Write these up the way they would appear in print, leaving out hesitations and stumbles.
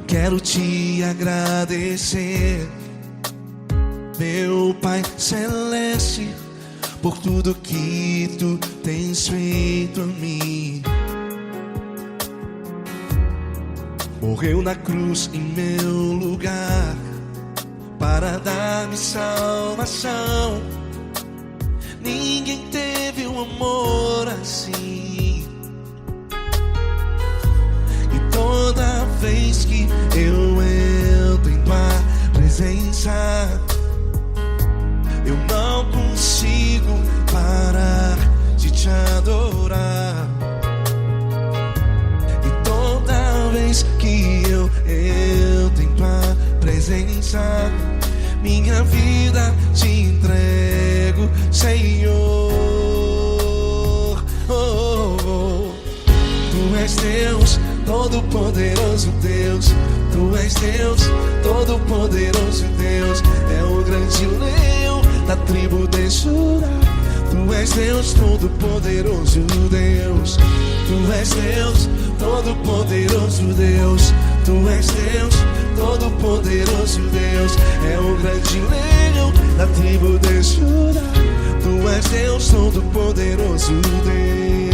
quero te agradecer, meu Pai Celeste, por tudo que tu tens feito a mim. Morreu na cruz em meu lugar para dar-me salvação. Ninguém teve um amor assim. E toda vez que eu entro em tua presença, eu não consigo parar de te adorar. E toda vez que eu entro em tua presença, minha vida te entrego, Senhor. Oh, oh, oh. Tu és Deus, Todo-Poderoso Deus. Tu és Deus, Todo-Poderoso Deus. É o grande leão da tribo de Judá. Tu és Deus, Todo-Poderoso Deus. Tu és Deus, Todo-Poderoso Deus. Tu és Deus, Todo-Poderoso Deus. É o grande leão da tribo de Judá. Tu és Deus, Todo-Poderoso Deus.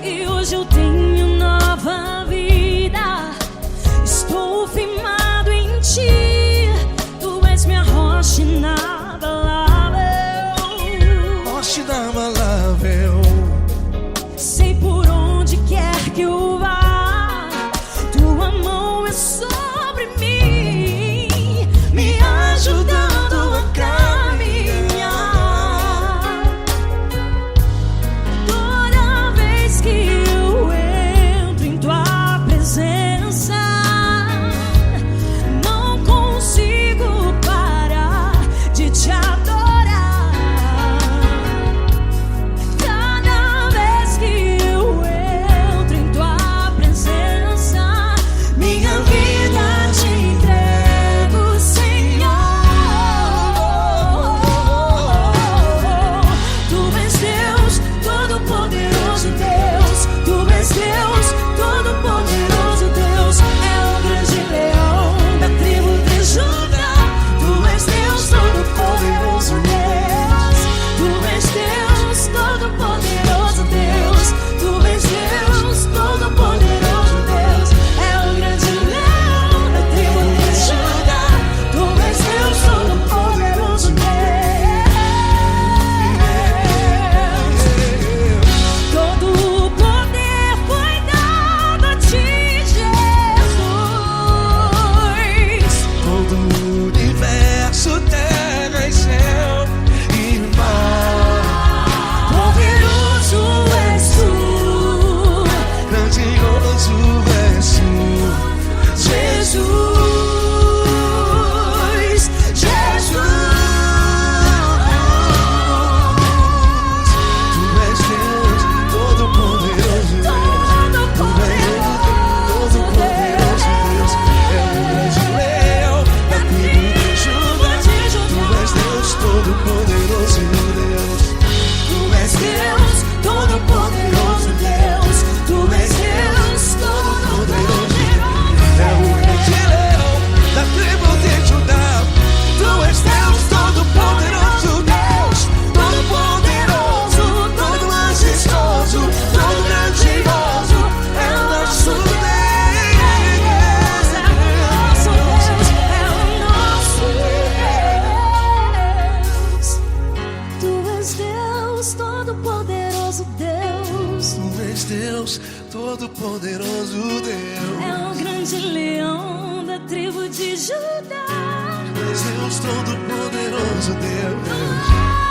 E hoje eu tenho nova vida, estou firmado em ti. Tu és minha rocha inabalável, Rocha inabalável. sei por onde quer que eu vá, tua mão é sobre mim, me ajudando a caminhar. Toda vez que eu entro em tua presença, não consigo parar de te adorar. Cada vez que eu entro em tua presença, minha vida te entrego, Senhor. Tu és Deus, Todo-Poderoso Deus. Tu és Deus, Todo-Poderoso Deus. É o grande leão da tribo de Judá. Tu és Deus, Todo-Poderoso Deus. Tu és Deus, Todo-Poderoso Deus. Tu és Deus, Todo-Poderoso Deus. É o grande leão da tribo de Judá. Tu és Deus, Todo-Poderoso Deus. Todo o poder foi dado a ti, Jesus. Todo o universo, terra e céu e mar. Poderoso és tu, Grandioso és tu, Jesus, Jesus. Tu és Deus, Todo-Poderoso Deus. Tu és Todo-Poderoso Deus. É o grande leão da tribo de Judá. Tu és Deus, Todo-Poderoso Deus. Tu és Deus, Todo-Poderoso Deus. Tu és Deus, Todo-Poderoso. É o grande leão da tribo de Judá. Tu és Deus, Todo-Poderoso Deus. Todo-Poderoso, todo majestoso, todo grandioso. É o nosso Deus. É o nosso Deus, é o nosso Deus. Tu és Deus, Todo-Poderoso Deus. Tu és Deus, Todo-Poderoso Deus. É o grande leão da tribo de Judá. Tu és Deus, Todo-Poderoso Deus.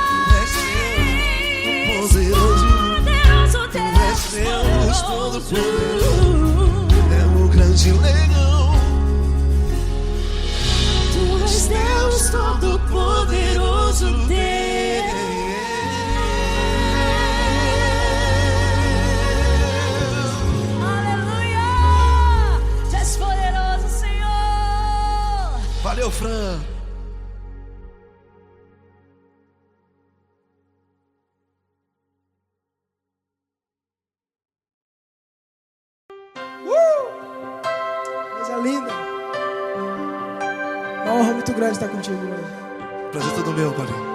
Tu és Deus, Todo-Poderoso. Poderoso Tu és Deus, Deus, Todo-Poderoso. É o grande leão. Tu és Deus, Todo-Poderoso Deus. Aleluia! Tu és poderoso, Senhor. Valeu, Fran. Coisa linda. Uma honra muito grande estar contigo hoje. Prazer todo meu, Paulinho.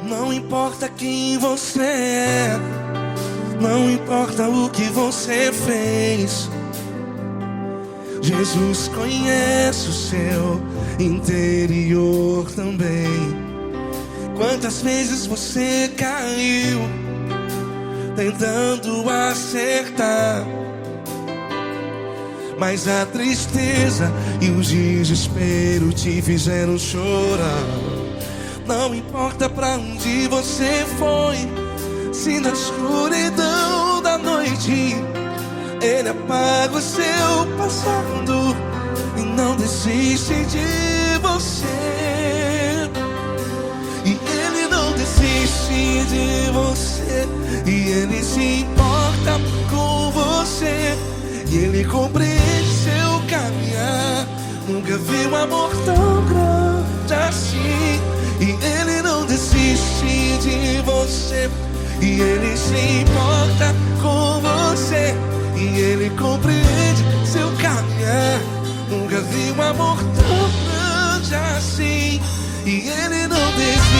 Não importa quem você é, não importa o que você fez, Jesus conhece o seu interior também. Quantas vezes você caiu tentando acertar, mas a tristeza e o desespero te fizeram chorar. Não importa pra onde você foi, se na escuridão da noite Ele apaga o seu passado e não desiste de você. E Ele não desiste de você, e Ele se importa com você, e Ele compreende seu caminhar. Nunca vi um amor tão grande assim. E Ele não desiste de você, e Ele se importa com você, e Ele compreende seu caminhar. Nunca vi um amor tão grande assim. E Ele não desiste.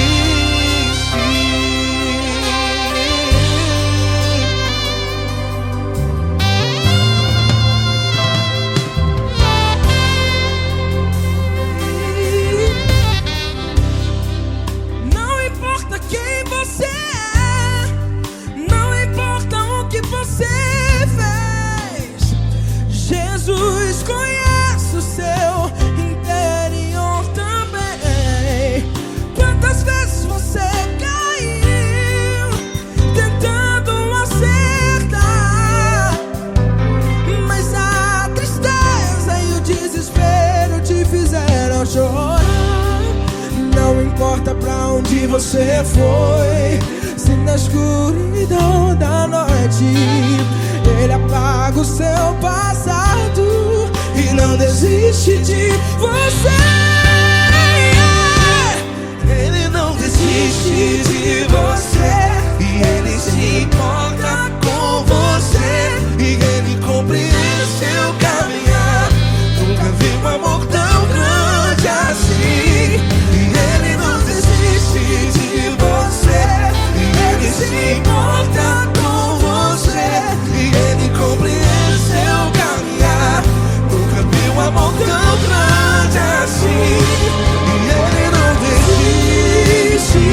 Jesus conhece o seu interior também. Quantas vezes você caiu tentando acertar, mas a tristeza e o desespero te fizeram chorar. Não importa pra onde você foi, se na escuridão da noite Ele apaga o seu passado e não desiste de você. Ele não desiste de você, e Ele se importa com você, e Ele compreende seu caminhar. Nunca vi um amor tão grande assim. E Ele não desiste de você, e Ele se importa com você, e Ele compreende seu caminhar. Nunca vi um amor tão grande assim. E Ele não desiste.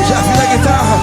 Já vi na guitarra.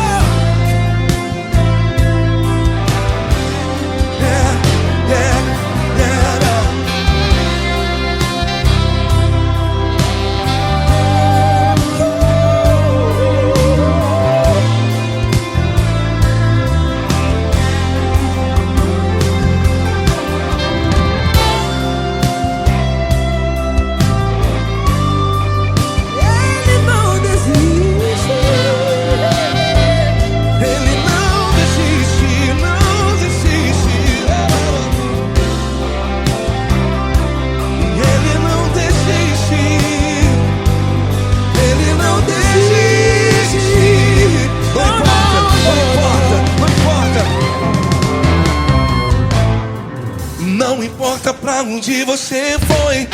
Não importa pra onde você foi,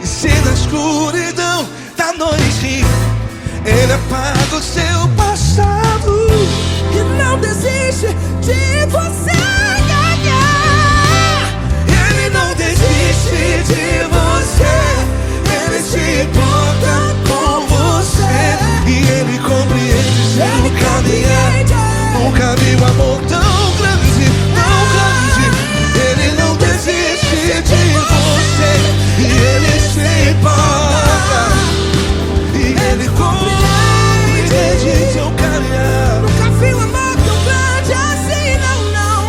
e se na escuridão da noite Ele apaga o seu passado e não desiste de você. Ele não desiste de você, Ele se importa com você, e Ele compreende seu caminhar. Nunca vi um amor tão grande, tão grande. Ele não desiste de você, e Ele se importa, e Ele compreende seu caminhar. Nunca vi um amor tão grande assim, não, não.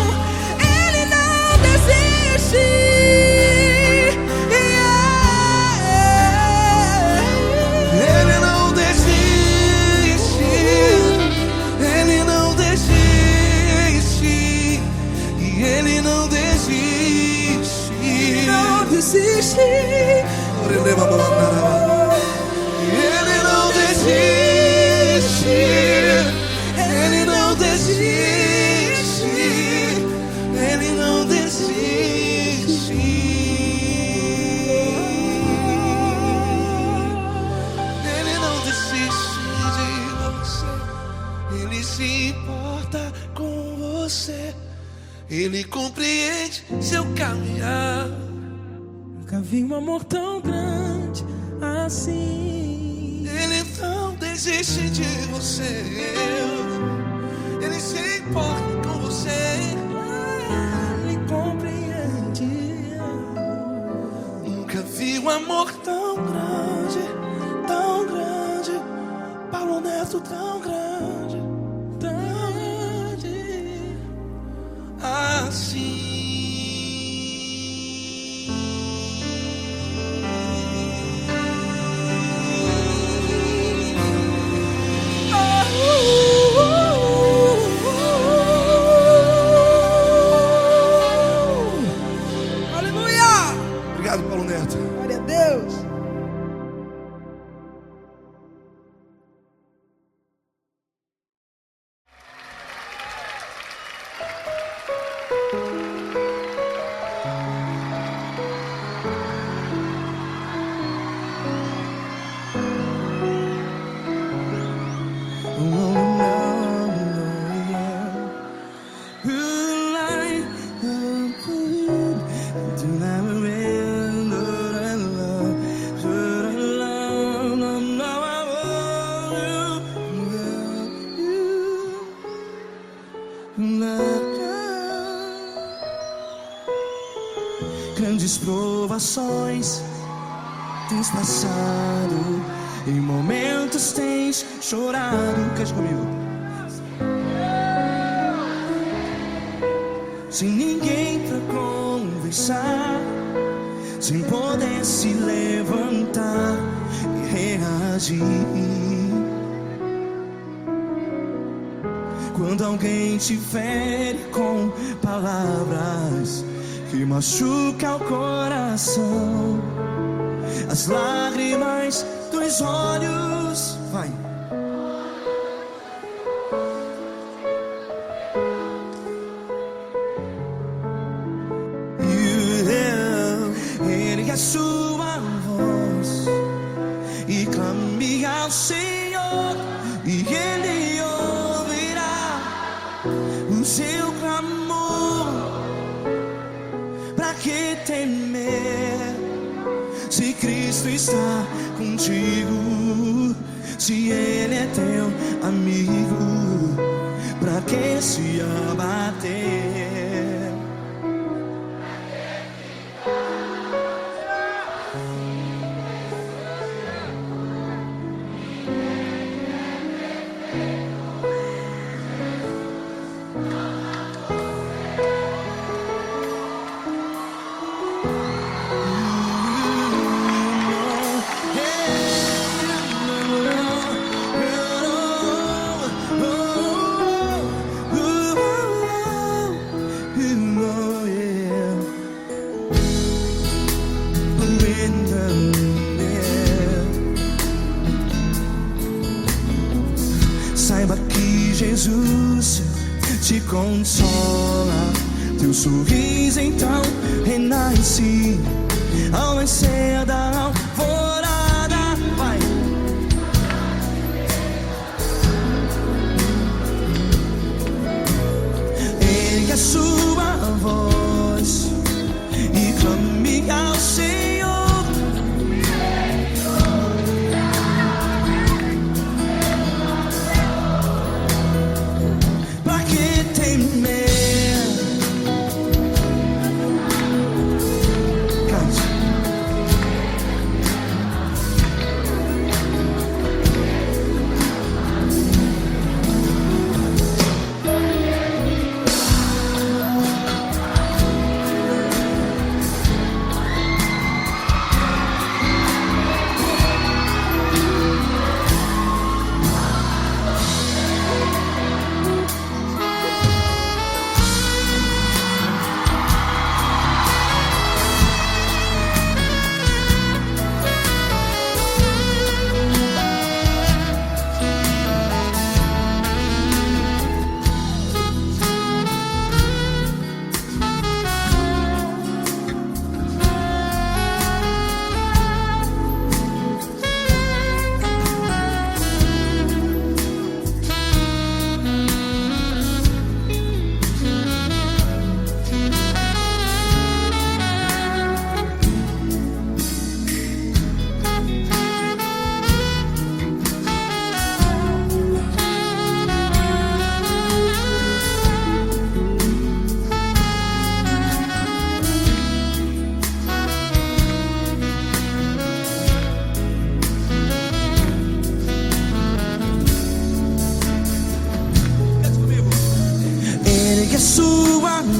desiste. Ele não desiste. Ele não desiste. Ele não desiste. Ele não desiste de você. Ele se importa com você. Ele compreende seu caminhar. Nunca vi um amor tão grande assim. Ele não desiste de você. Ele se importa com você. Ele compreende. Nunca vi um amor tão grande, tão grande. Paulo Neto tão grande, tão grande assim. Obrigado, Paulo Neto. Glória a Deus. Grandes provações tens passado, em momentos tens chorado. Cante comigo. Sem ninguém pra conversar, sem poder se levantar e reagir. Quando alguém te fere com palavras que machuca o coração, as lágrimas dos olhos, vai. Ergue a sua voz e clame ao Senhor, e Ele ouvirá o seu clamor. Pra que temer, se Cristo está contigo? Se Ele é teu amigo, pra que se abater? Saiba que Jesus te consola, teu sorriso então renasce ao nascer da alvorada. Vai. Ergue a sua voz e clame ao Senhor.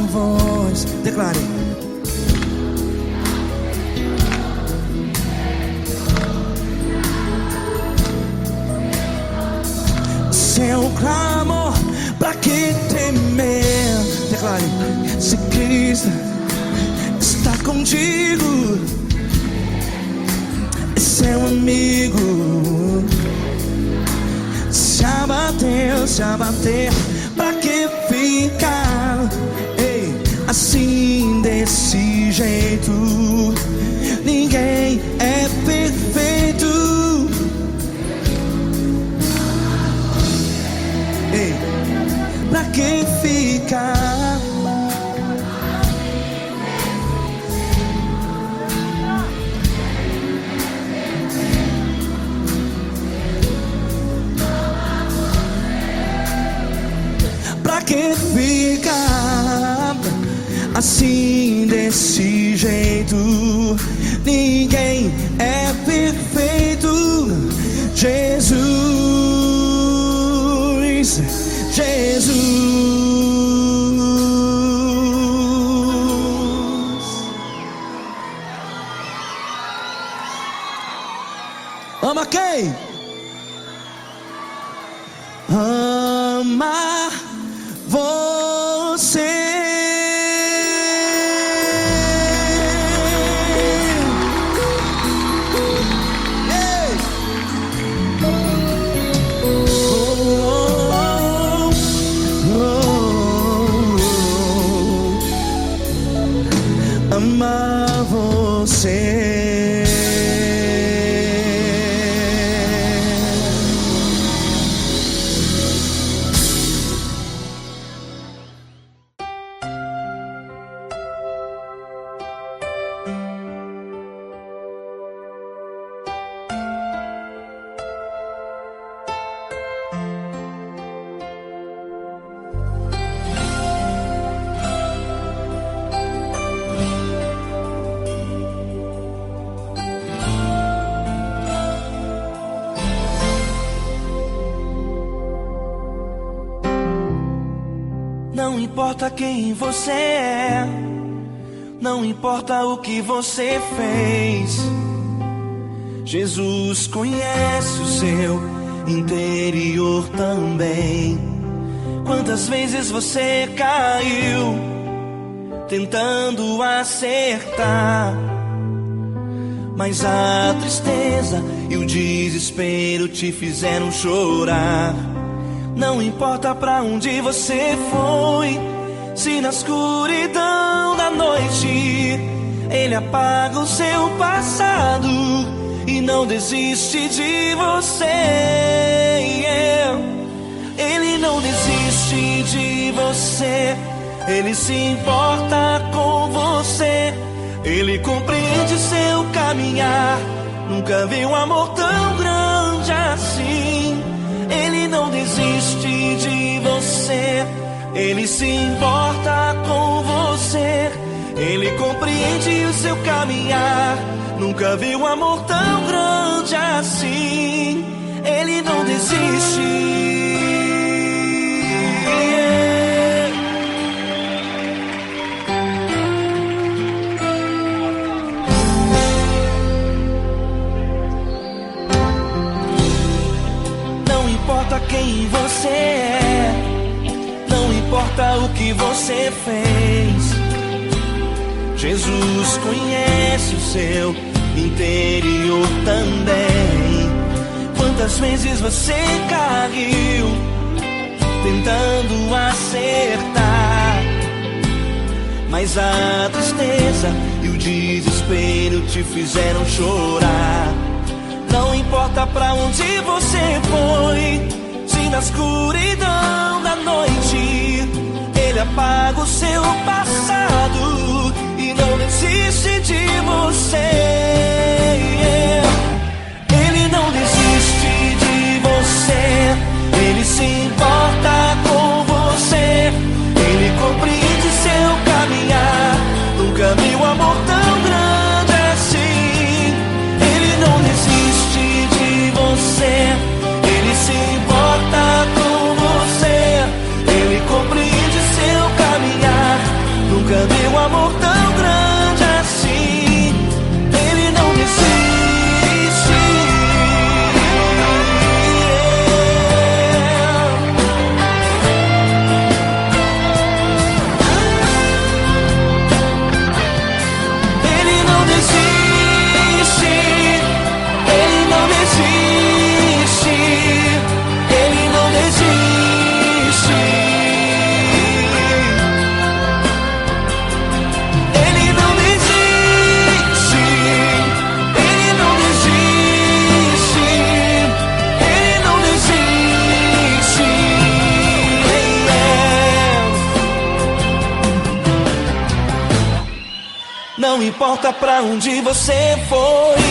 voz. Declare. Seu clamor, pra que temer? Declare. Se Cristo está contigo, é seu amigo. Se abater, pra que ficar? Ei, assim desse jeito, ninguém é perfeito. Ei, pra que ficar? Pra que ficar assim desse jeito? Ninguém é perfeito. Jesus. Ama quem? Ama você. Ei. Ama você. Não importa quem você é, não importa o que você fez, Jesus conhece o seu interior também. Quantas vezes você caiu tentando acertar, mas a tristeza e o desespero te fizeram chorar. Não importa pra onde você foi, se na escuridão da noite Ele apaga o seu passado e não desiste de você. Ele não desiste de você, Ele se importa com você, Ele compreende seu caminhar. Nunca vi um amor tão grande assim. Ele não desiste de você, Ele se importa com você, Ele compreende o seu caminhar. Nunca vi um amor tão grande assim. Ele não desiste. Não importa quem você é, não importa o que você fez, Jesus conhece o seu interior também. Quantas vezes você caiu tentando acertar, mas a tristeza e o desespero te fizeram chorar. Não importa pra onde você foi, se na escuridão da noite Ele apaga o seu passado e não desiste de você. Ele não desiste de você, Ele se importa com você, Ele compreende seu caminhar. Nunca vi um amor tão grande assim. Ele não desiste de você, Ele se importa com você, Ele compreende seu caminhar. importa pra onde você foi,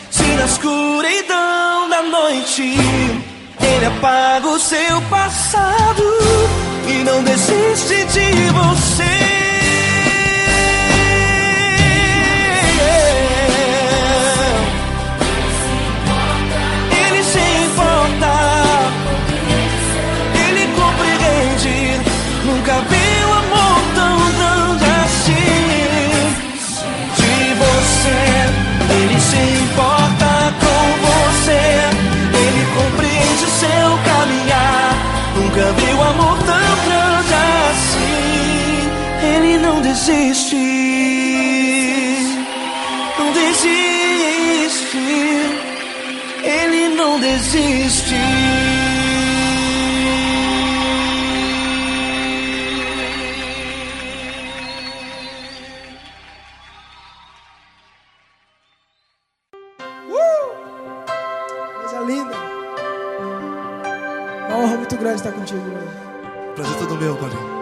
se na escuridão da noite Ele apaga o seu passado e não desiste de você. Ele se importa, Ele compreende. Nunca vi um amor tão grande assim de você. Ele se importa com você, Ele compreende o seu caminhar. Nunca vi um amor tão grande assim. Ele não desiste, não desiste. Ele não desiste. Coisa linda. Uma honra muito grande estar contigo hoje. Prazer todo meu, Paulinho.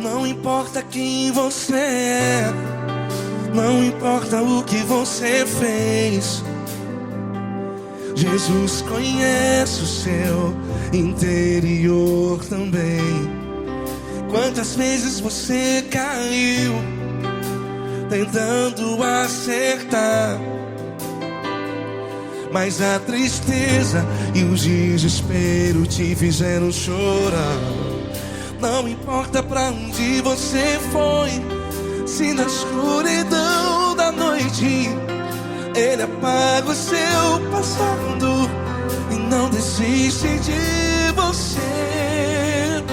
Não importa quem você é, não importa o que você fez, Jesus conhece o seu interior também. Quantas vezes você caiu tentando acertar, mas a tristeza e o desespero te fizeram chorar. Não importa pra onde você foi, se na escuridão da noite Ele apaga o seu passado e não desiste de você.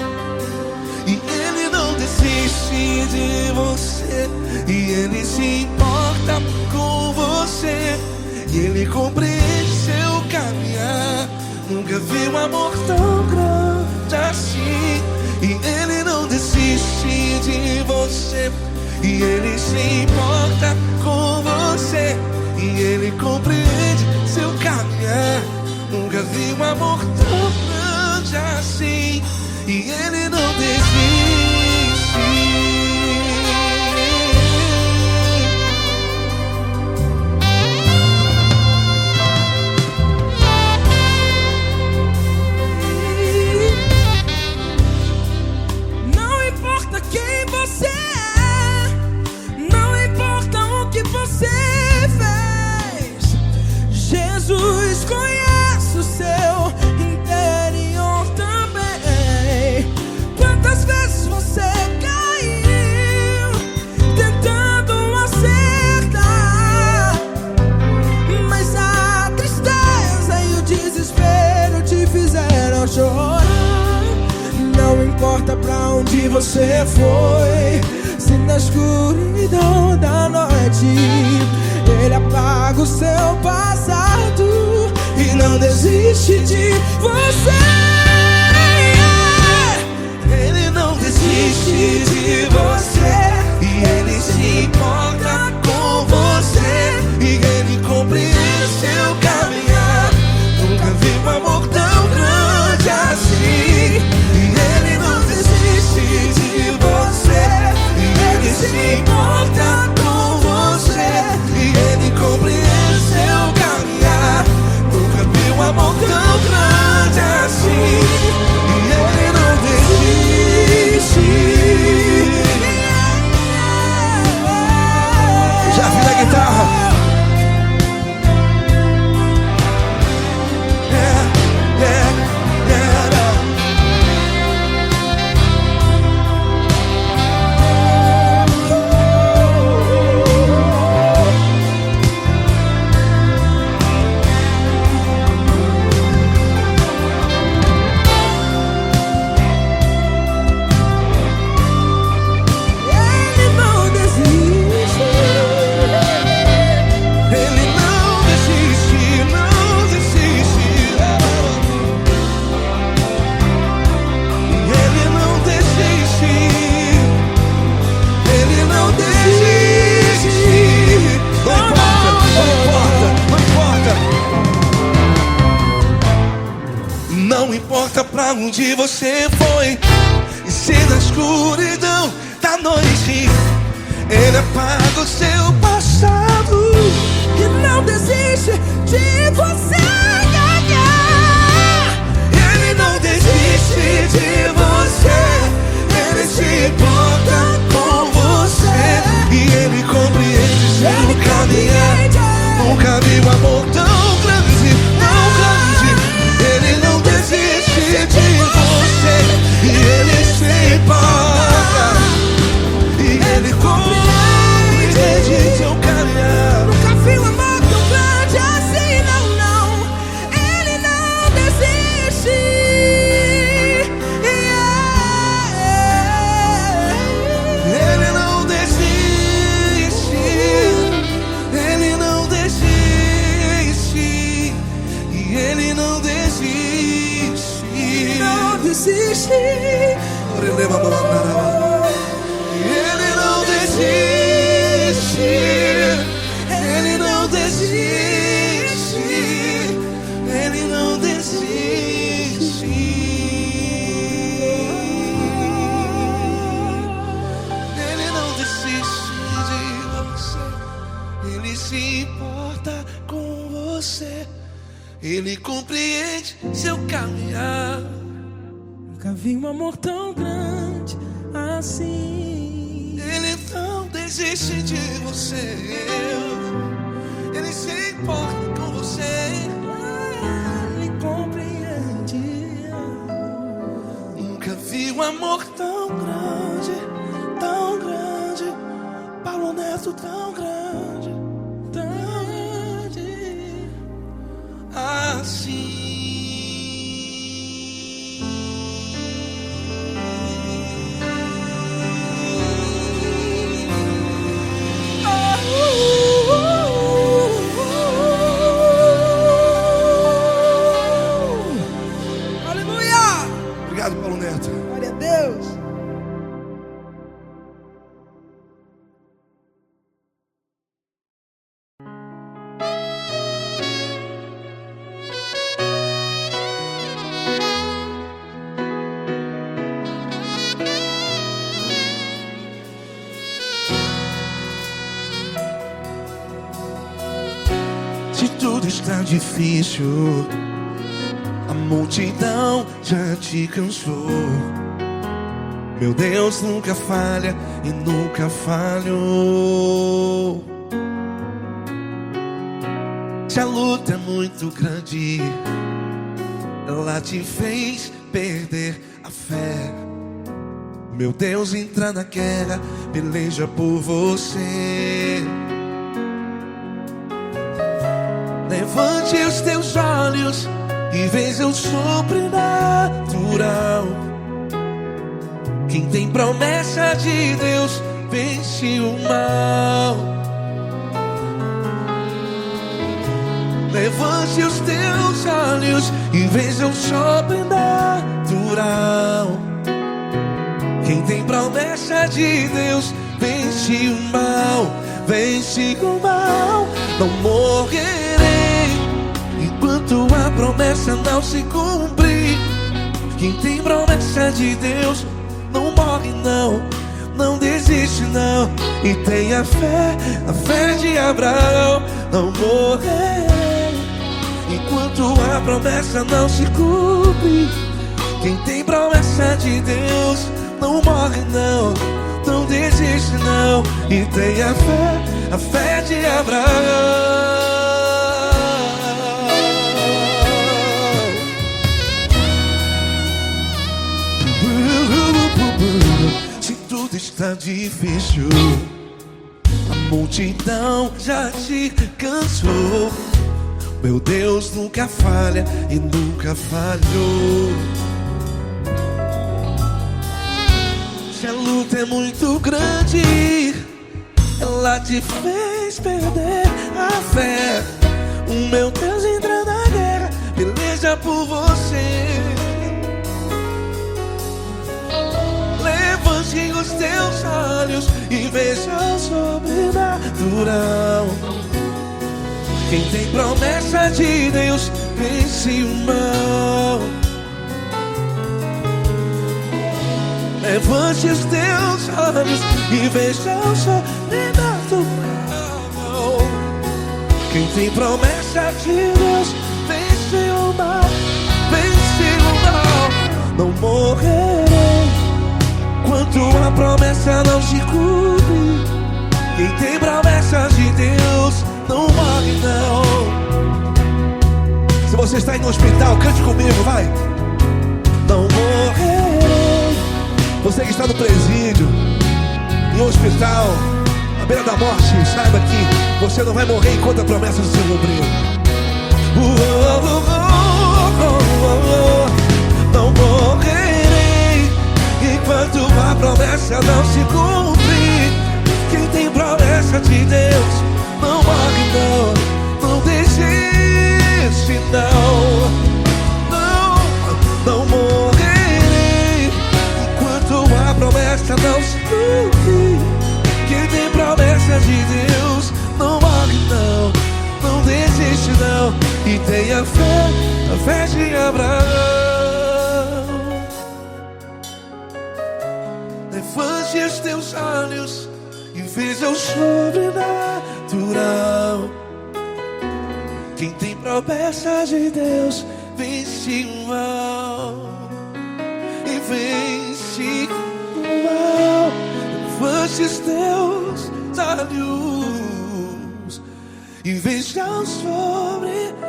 E Ele não desiste de você, e Ele se importa com você, e Ele compreende seu caminhar. Nunca vi um amor tão grande assim. E Ele não desiste de você, e Ele se importa com você, e Ele compreende seu caminhar. Nunca vi um amor tão grande assim. E Ele não desiste. Jesus conhece o seu interior também. Quantas vezes você caiu tentando acertar, mas a tristeza e o desespero te fizeram chorar. Não importa pra onde você foi, se na escuridão da noite Ele apaga o seu passado e não desiste de você. Ele não desiste de você, e Ele se importa com você, e Ele compreende seu caminhar. Nunca vi um amor tão grande assim. E Ele não desiste de você, e Ele se importa com você, e Ele compreende seu caminhar. Nunca vi um amor tão grande assim. onde você foi, e se na escuridão da noite Ele apaga o seu passado E não desiste de você. Ele não desiste de você, Ele se importa com você, e Ele compreende seu caminhar. Nunca vi um amor tão grande, tão grande. Ele não desiste de você, e Ele se importa, e Ele compreende seu caminhar. Nunca vi um amor tão grande assim, não, não. Ele não desiste. Ele não desiste, Ele não desiste, e Ele não desiste. Não desiste. Ele não desiste, Ele não desiste, Ele não desiste. Ele não desiste de você, Ele se importa com você, Ele compreende seu caminhar. Nunca vi um amor tão grande assim. Ele não desiste de você, Ele se importa com você, Ele compreende. nunca vi um amor tão grande, tão grande. Paulo Neto tão grande, Tão grande. assim. Aleluia! Obrigado, Paulo Neto. Glória a Deus. Se tudo está difícil, a multidão já te cansou. Meu Deus nunca falha e nunca falhou. Se a luta é muito grande, ela te fez perder a fé. Meu Deus entra na guerra, peleja por você. Levante os teus olhos e veja o sobrenatural. Quem tem promessa de Deus vence o mal. Levante os teus olhos e veja o sobrenatural. Quem tem promessa de Deus vence o mal, vence o mal. Não morrerei enquanto a promessa não se cumprir. Quem tem promessa de Deus não morre não, não desiste não. E tenha fé, a fé de Abraão. Não morrerei enquanto a promessa não se cumpre. Quem tem promessa de Deus não morre não, não desiste não. E tenha fé, a fé de Abraão. Se tudo está difícil, a multidão já te cansou. Meu Deus nunca falha e nunca falhou. Se a luta é muito grande, ela te fez perder a fé. O meu Deus entra na guerra, peleja por você. Levante os teus olhos e veja o sobrenatural. Quem tem promessa de Deus vence o mal. Levante os teus olhos e veja o sobrenatural. Quem tem promessa de Deus vence o mal, vence o mal. Não morrerei enquanto a promessa não se cumpre. Quem tem promessa de Deus não morre não. Se você está aí no hospital, cante comigo, vai. Não morrerei. Você que está no presídio, em um hospital, à beira da morte, saiba que você não vai morrer enquanto a promessa se cumprir. Não morrerei enquanto a promessa não se cumprir. Quem tem promessa de Deus não morre não. Não desiste não. Não morrerei enquanto a promessa não se cumprir. Quem tem promessa de Deus não morre não. Não desiste não. E tenha fé, a fé de Abraão. Levante os teus olhos e veja o sobrenatural. Quem tem promessa de Deus vence o mal e vence o mal. Levante os teus olhos e veja o sobrenatural.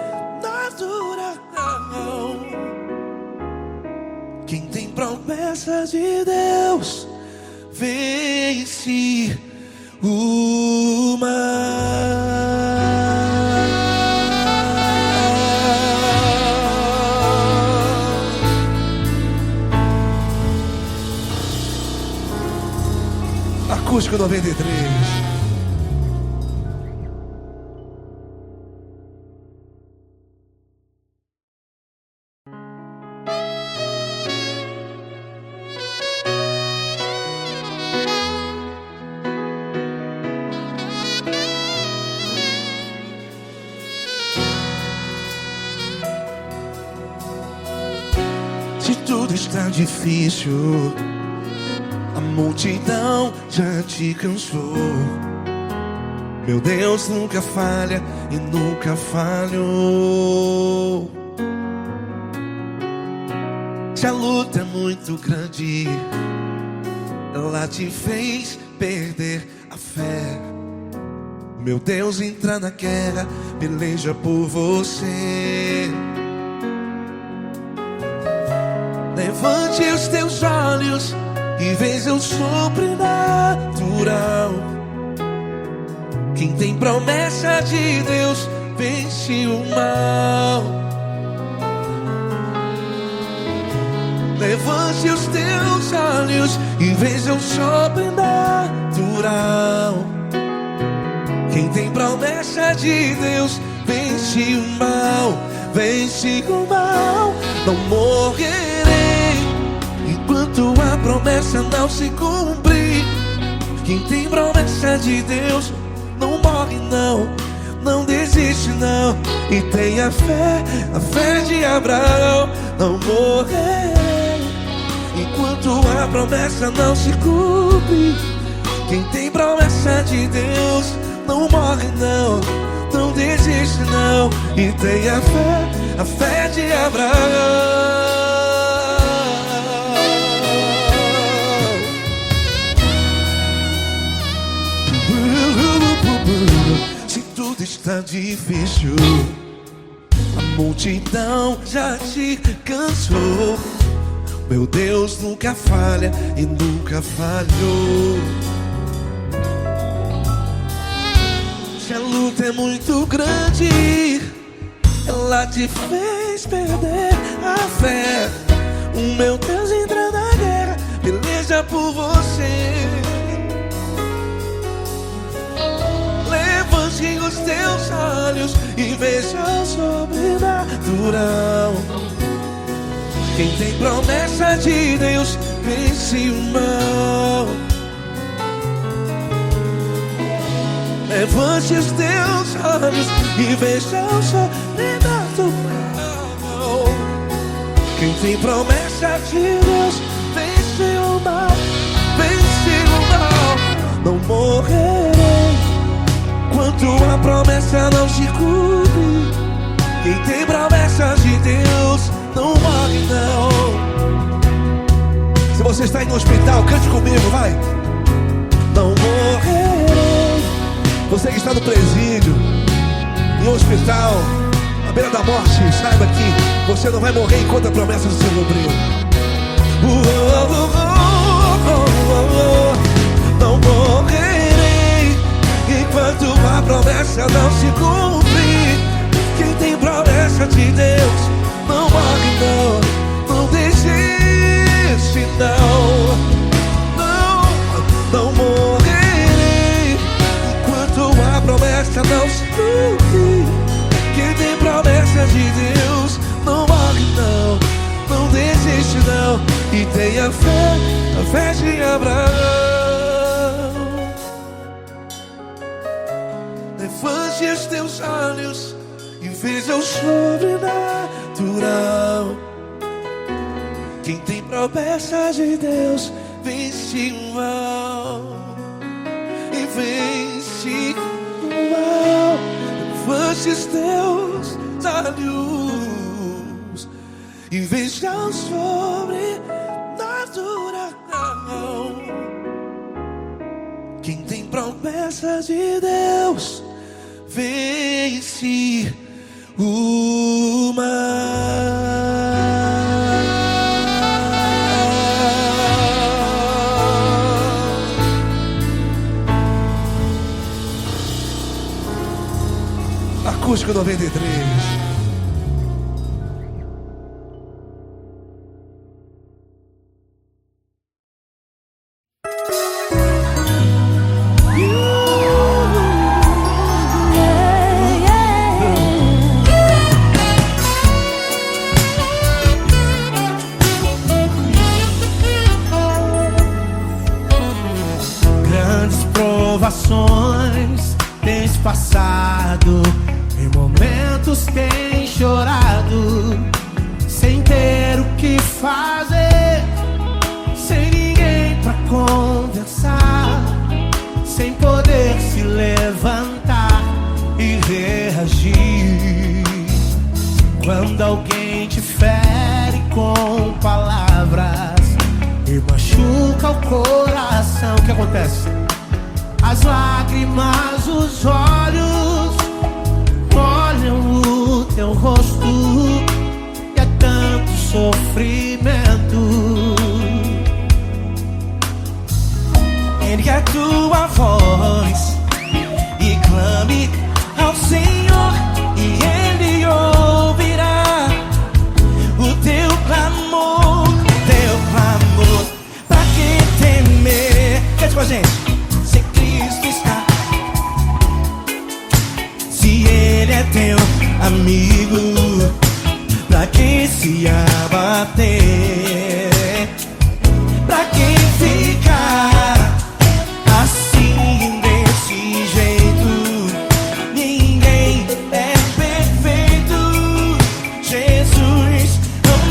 Quem tem promessa de Deus vence o mal. Acústico 93. Se tudo está difícil, a multidão já te cansou. Meu Deus nunca falha e nunca falhou. Se a luta é muito grande, ela te fez perder a fé. Meu Deus entra na guerra, peleja por você. Levante os teus olhos e veja o sobrenatural. Quem tem promessa de Deus vence o mal. Levante os teus olhos e veja o sobrenatural. Quem tem promessa de Deus vence o mal, vence o mal. Não morrerei enquanto a promessa não se cumprir. Quem tem promessa de Deus não morre não. Não desiste não. E tenha fé, a fé de Abraão. Não morrerei enquanto a promessa não se cumpre. Quem tem promessa de Deus não morre não. Não desiste não. E tenha fé, a fé de Abraão. Se tudo está difícil, a multidão já te cansou. Meu Deus nunca falha e nunca falhou. Se a luta é muito grande, ela te fez perder a fé. O meu Deus entra na guerra, peleja por você. Levante os teus olhos e veja o sobrenatural. Quem tem promessa de Deus vence o mal. Levante os teus olhos e veja o sobrenatural. Quem tem promessa de Deus vence o o mal, venci o mal. Não morrerei enquanto a promessa não se cumpre. Quem tem promessas de Deus não morre não. Se você está em um hospital, cante comigo, vai. Não morrerei. Você que está no presídio, em um hospital, à beira da morte, saiba que você não vai morrer enquanto a promessa não se cumprir. Não morrerei enquanto a promessa não se cumprir. Quem tem promessa de Deus não morre não. Não desiste não. Não morrerei enquanto a promessa não se cumprir. Quem tem promessa de Deus não morre não. Não desiste não. E tenha fé, a fé de Abraão. Levante os teus olhos e veja o sobrenatural. Quem tem promessa de Deus vence o mal. E vence o mal. Levante os teus olhos e veja o sobrenatural. Quem tem promessa de Deus vence o mal. Acústico 93. Provações tens passado, em momentos tens chorado, sem ter o que fazer, sem ninguém pra conversar, sem poder se levantar e reagir. Quando alguém te fere com palavras e machuca o coração, o que acontece? As lágrimas, os olhos molham o teu rosto e é tanto sofrimento. Ergue a tua voz e clame ao Senhor e Ele ouvirá o teu clamor, pra que temer? Cante com a gente. Se Ele é teu amigo, pra que se abater? Pra que ficar assim desse jeito? Ninguém é perfeito. Jesus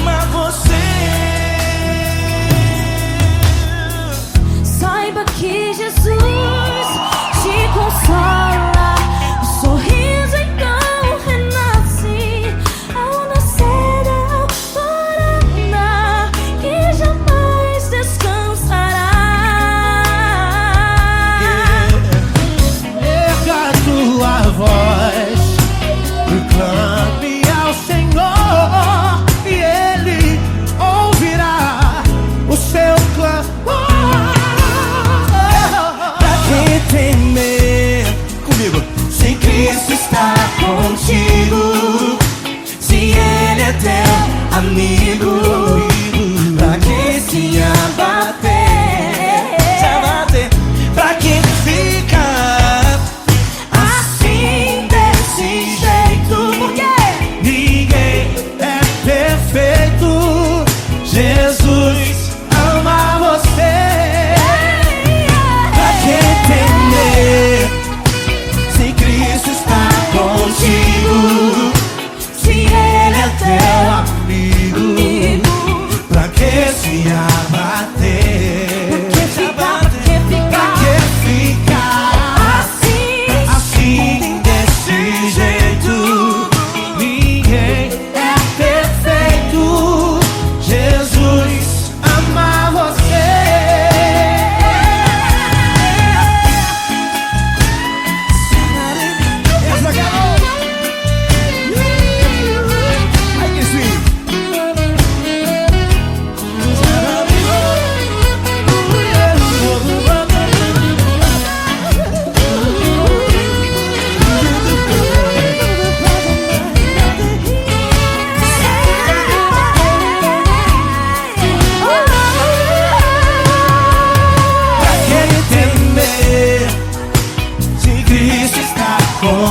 ama você. Saiba que Jesus te consola. O sorriso então renasce ao nascer da alvorada, que jamais descansará. Erga a tua voz e clame ao Senhor e Ele ouvirá o seu clamor. Pra que temer?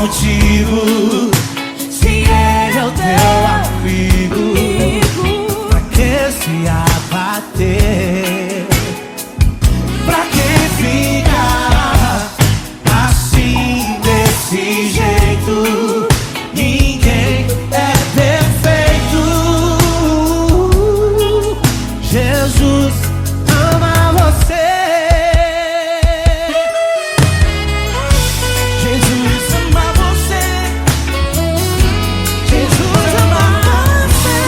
contigo. Se Ele é o teu amigo, pra que se abater? Pra que ficar assim, desse jeito? Ninguém é perfeito. Jesus ama você. Jesus ama você. Jesus ama você.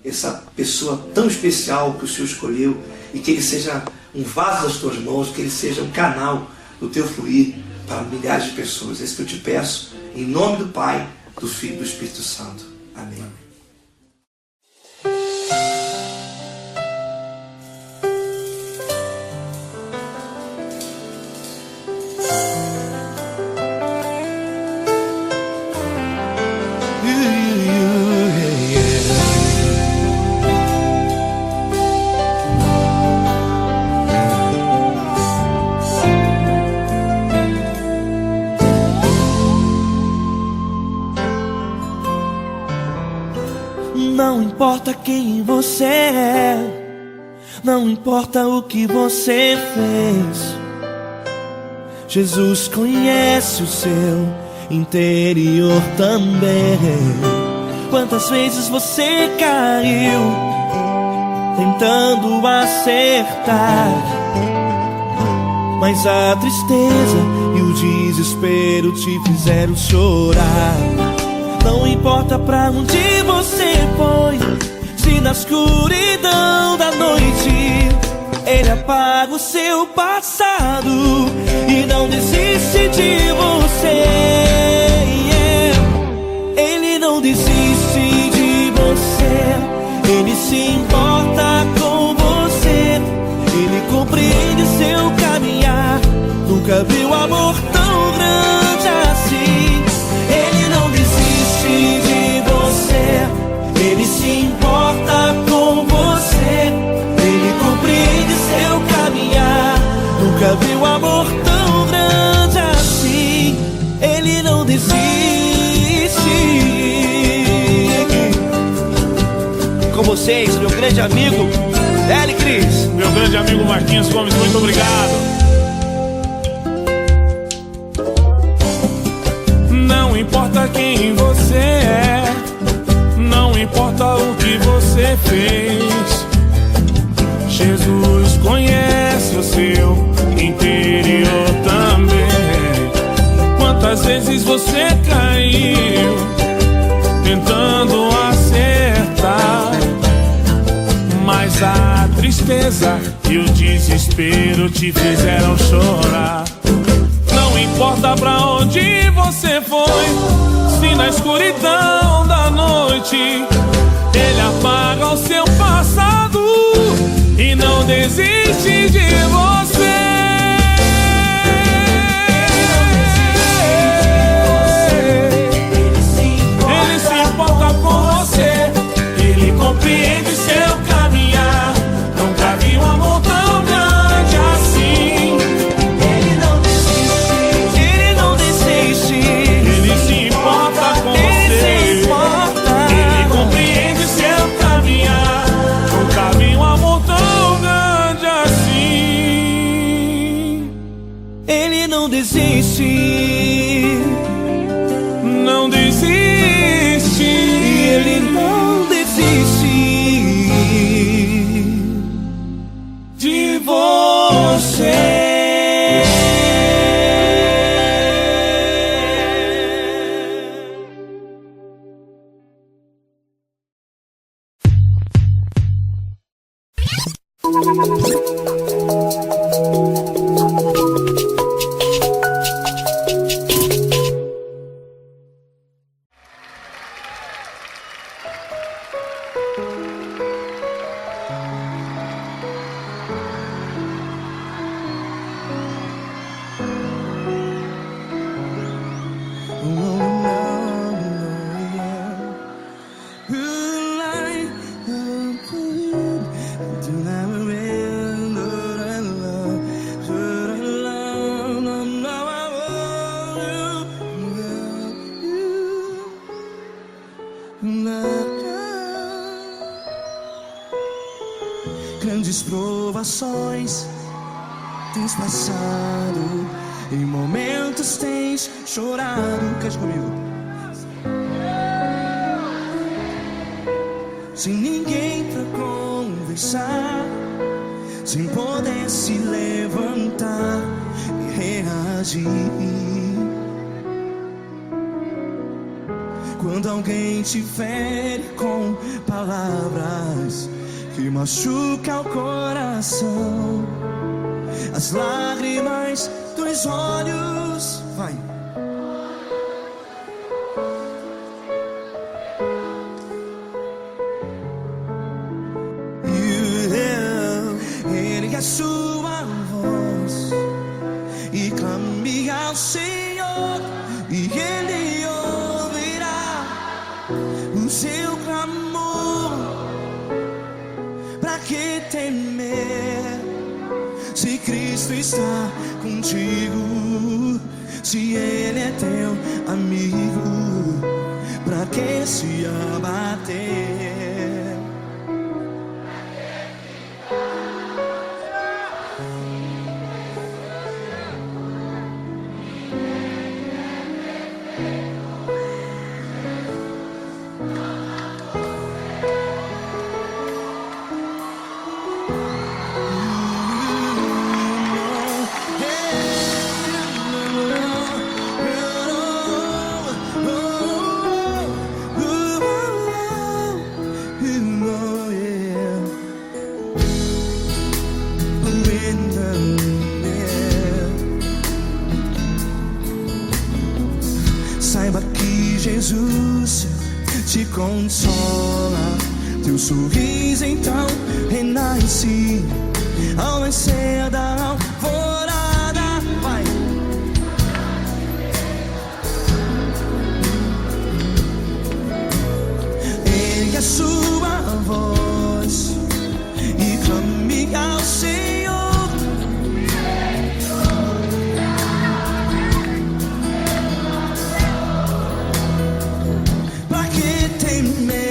Essa pessoa tão especial que o Senhor escolheu, e que ele seja um vaso das tuas mãos, que ele seja um canal do teu fluir para milhares de pessoas. É isso que eu te peço, em nome do Pai, do Filho e do Espírito Santo. Amém. Não importa quem você é, não importa o que você fez, Jesus conhece o seu interior também. Quantas vezes você caiu tentando acertar, mas a tristeza e o desespero te fizeram chorar. Não importa pra onde você foi, se na escuridão da noite Ele apaga o seu passado e não desiste de você. Ele não desiste de você, Ele se importa com você, Ele compreende seu caminhar. Nunca viu amor tão grande assim. Ele não desiste de você, Ele se importa com você, Ele compreende seu caminhar. Nunca viu amor tão grande assim. Ele não desiste. Com vocês, meu grande amigo Eli Cris. Meu grande amigo Marquinhos Gomes, muito obrigado. Não importa quem você é, não importa o que você fez, Jesus conhece o seu interior também. Quantas vezes você caiu tentando acertar, mas a tristeza e o desespero te fizeram chorar. Não importa pra onde você foi, se na escuridão da noite Ele apaga o seu passado e não desiste de você. Ele se importa com você, Ele compreende seu caminhar. Nunca vi um amor tão grande assim. Ele não desiste, Ele não desiste. Ele se importa com você, Ele compreende seu caminhar. Nunca vi um amor tão grande assim. Ele não desiste, Não desiste. Ele não desiste De você. grandes provações tens passado, em momentos tens chorado. Cante comigo. Sem ninguém pra conversar, sem poder se levantar e reagir. Quando alguém te fere com palavras que machucam o coração, as lágrimas dos olhos, vai. Ergue a sua voz e clame ao Senhor, e Ele ouvirá o seu clamor. Pra que temer, se Cristo está contigo? Se Ele é teu amigo, pra que se abater? Saiba que Jesus te consola, teu sorriso então renasce ao nascer da alvorada. Vai. Ergue a sua voz e clame ao Senhor. Pra que temer?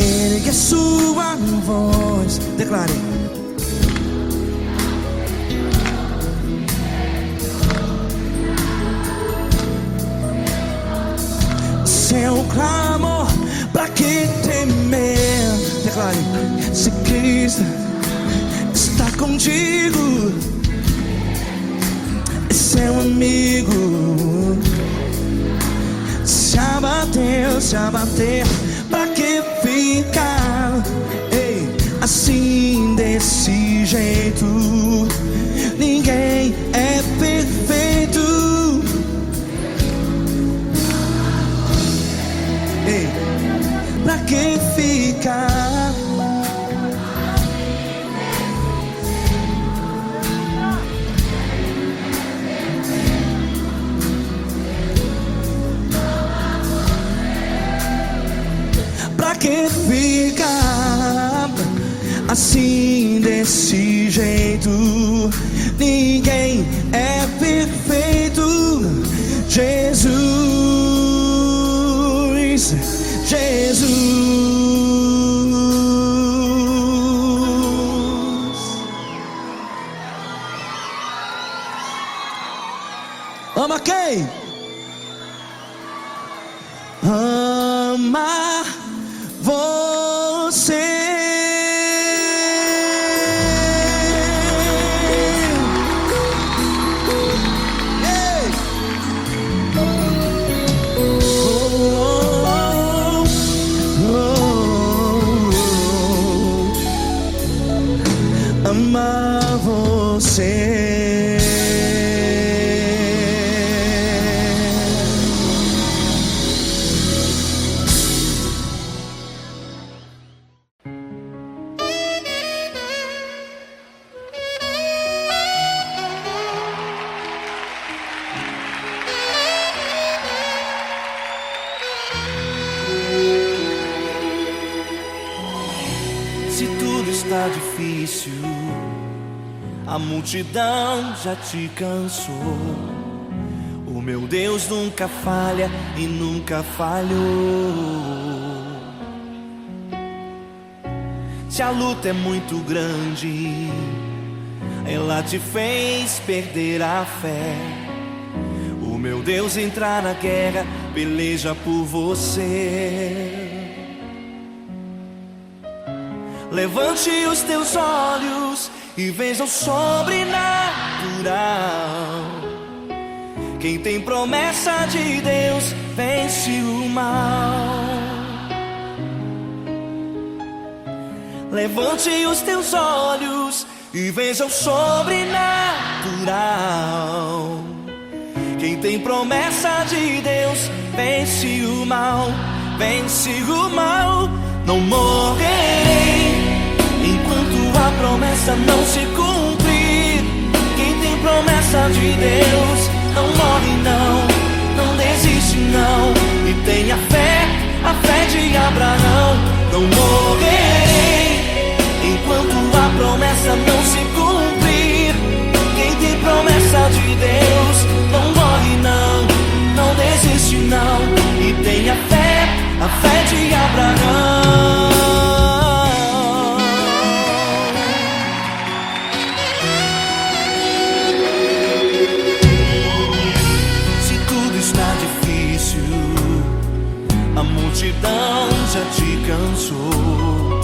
Ergue a sua voz, declare. Seu clamor, pra que temer? Declare. Se Cristo está contigo, é seu amigo. Se abater, pra que ficar, ei, assim desse jeito? Ninguém é perfeito. Ei, pra que ficar? Pra que ficar assim desse jeito. Ninguém é perfeito. Jesus, Jesus. Ama quem? Ama você. Amar você. Se tudo está difícil, a multidão já te cansou. O meu Deus nunca falha e nunca falhou. Se a luta é muito grande, ela te fez perder a fé. O meu Deus entrar na guerra, peleja por você. Levante os teus olhos e veja o sobrenatural. Quem tem promessa de Deus vence o mal. Levante os teus olhos e veja o sobrenatural. Quem tem promessa de Deus vence o mal. Vence o mal. Não morrerei enquanto a promessa não se cumprir. Quem tem promessa de Deus não morre não, não desiste não. E tenha fé, a fé de Abraão. Não morrerei enquanto a promessa não se cumprir. Quem tem promessa de Deus não morre não, não desiste não. E tenha fé, a fé de Abraão. Se tudo está difícil, a multidão já te cansou.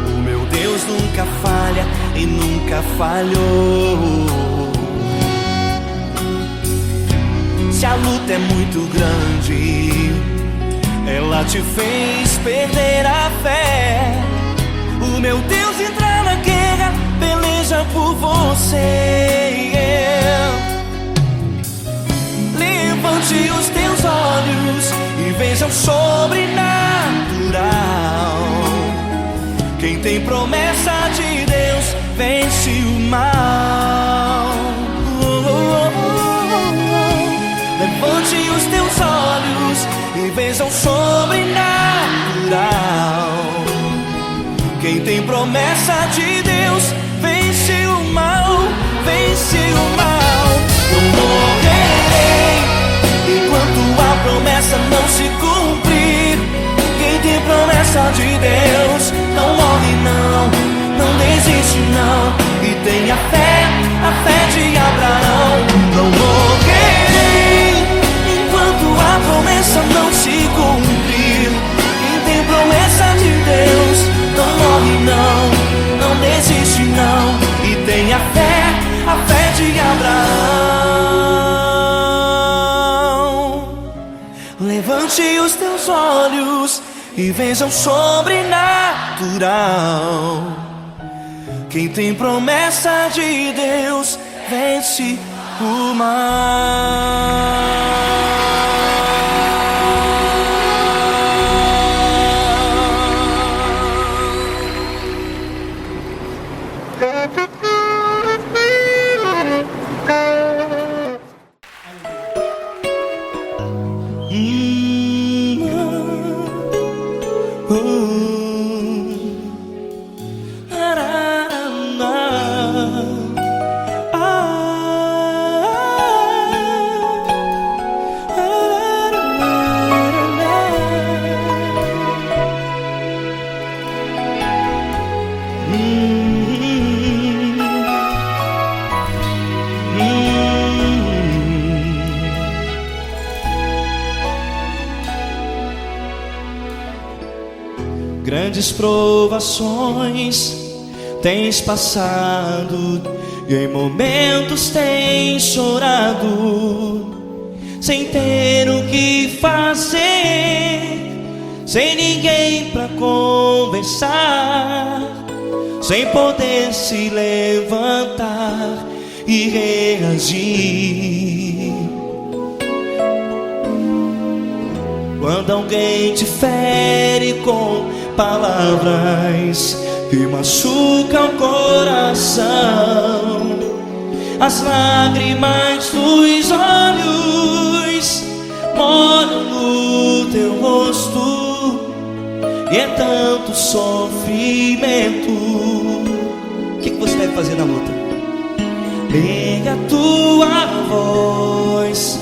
O meu Deus nunca falha e nunca falhou. Se a luta é muito grande, ela te fez perder a fé. O meu Deus entra na guerra, peleja por você. Levante os teus olhos e veja o sobrenatural. Quem tem promessa de Deus vence o mal. Levante os teus olhos e veja o sobrenatural. Quem tem promessa de Deus vence o mal, vence o mal. Não morrerei enquanto a promessa não se cumprir. Quem tem promessa de Deus não morre não, não desiste não. E tenha fé, a fé de Abraão. Não morrerei enquanto a promessa não se cumprir. Quem tem promessa de Deus não morre não, não desiste não. E tenha fé, a fé de Abraão. Levante os teus olhos e veja o sobrenatural. Quem tem promessa de Deus vence o mal. grandes provações tens passado, e em momentos tens chorado, sem ter o que fazer, sem ninguém pra conversar, sem poder se levantar e reagir. Quando alguém te fere com palavras que machucam o coração, as lágrimas dos olhos molham no teu rosto, e é tanto sofrimento. O que você deve fazer na luta? Pega a tua voz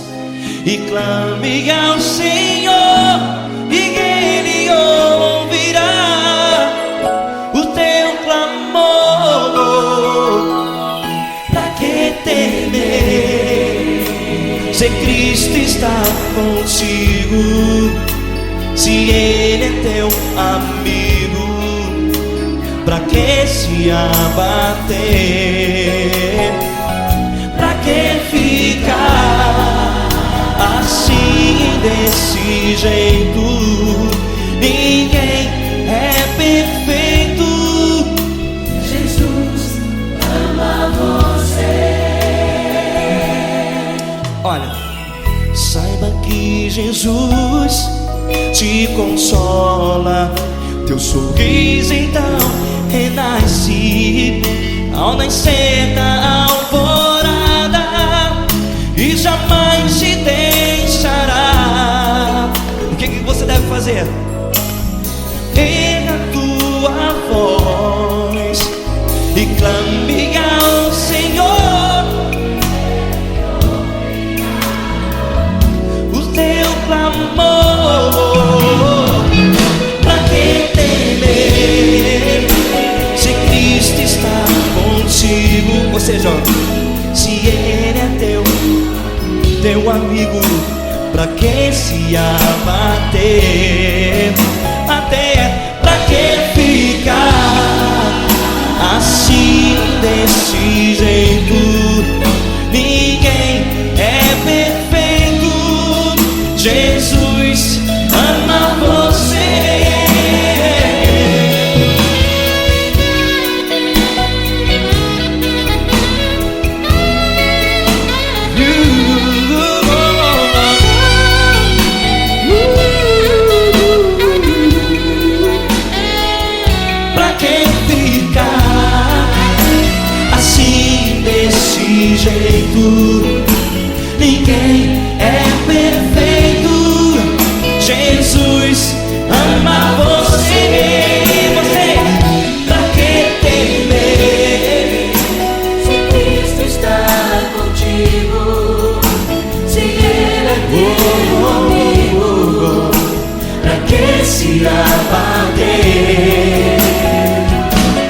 e clame ao Senhor, e Ele ouvirá o teu clamor. Pra que temer, se Cristo está contigo, se Ele é teu amigo? Pra que se abater? Pra que ficar assim, desse jeito? Ninguém é perfeito. Jesus ama você. Olha, saiba que Jesus te consola, teu sorriso então renasce ao nascer da alvorada, e jamais te deixará. O que você deve fazer? Erga a tua voz e clame ao Senhor, o teu clamor. Pra que temer, se Cristo está contigo? Ou seja, se Ele é teu amigo, pra que se abater? Até pra que ficar assim, desse jeito? Ninguém é perfeito. Jesus ama você. Jeito, ninguém é perfeito. Jesus ama você. Pra que temer, se Cristo está contigo, se Ele é teu amigo? pra que se abater?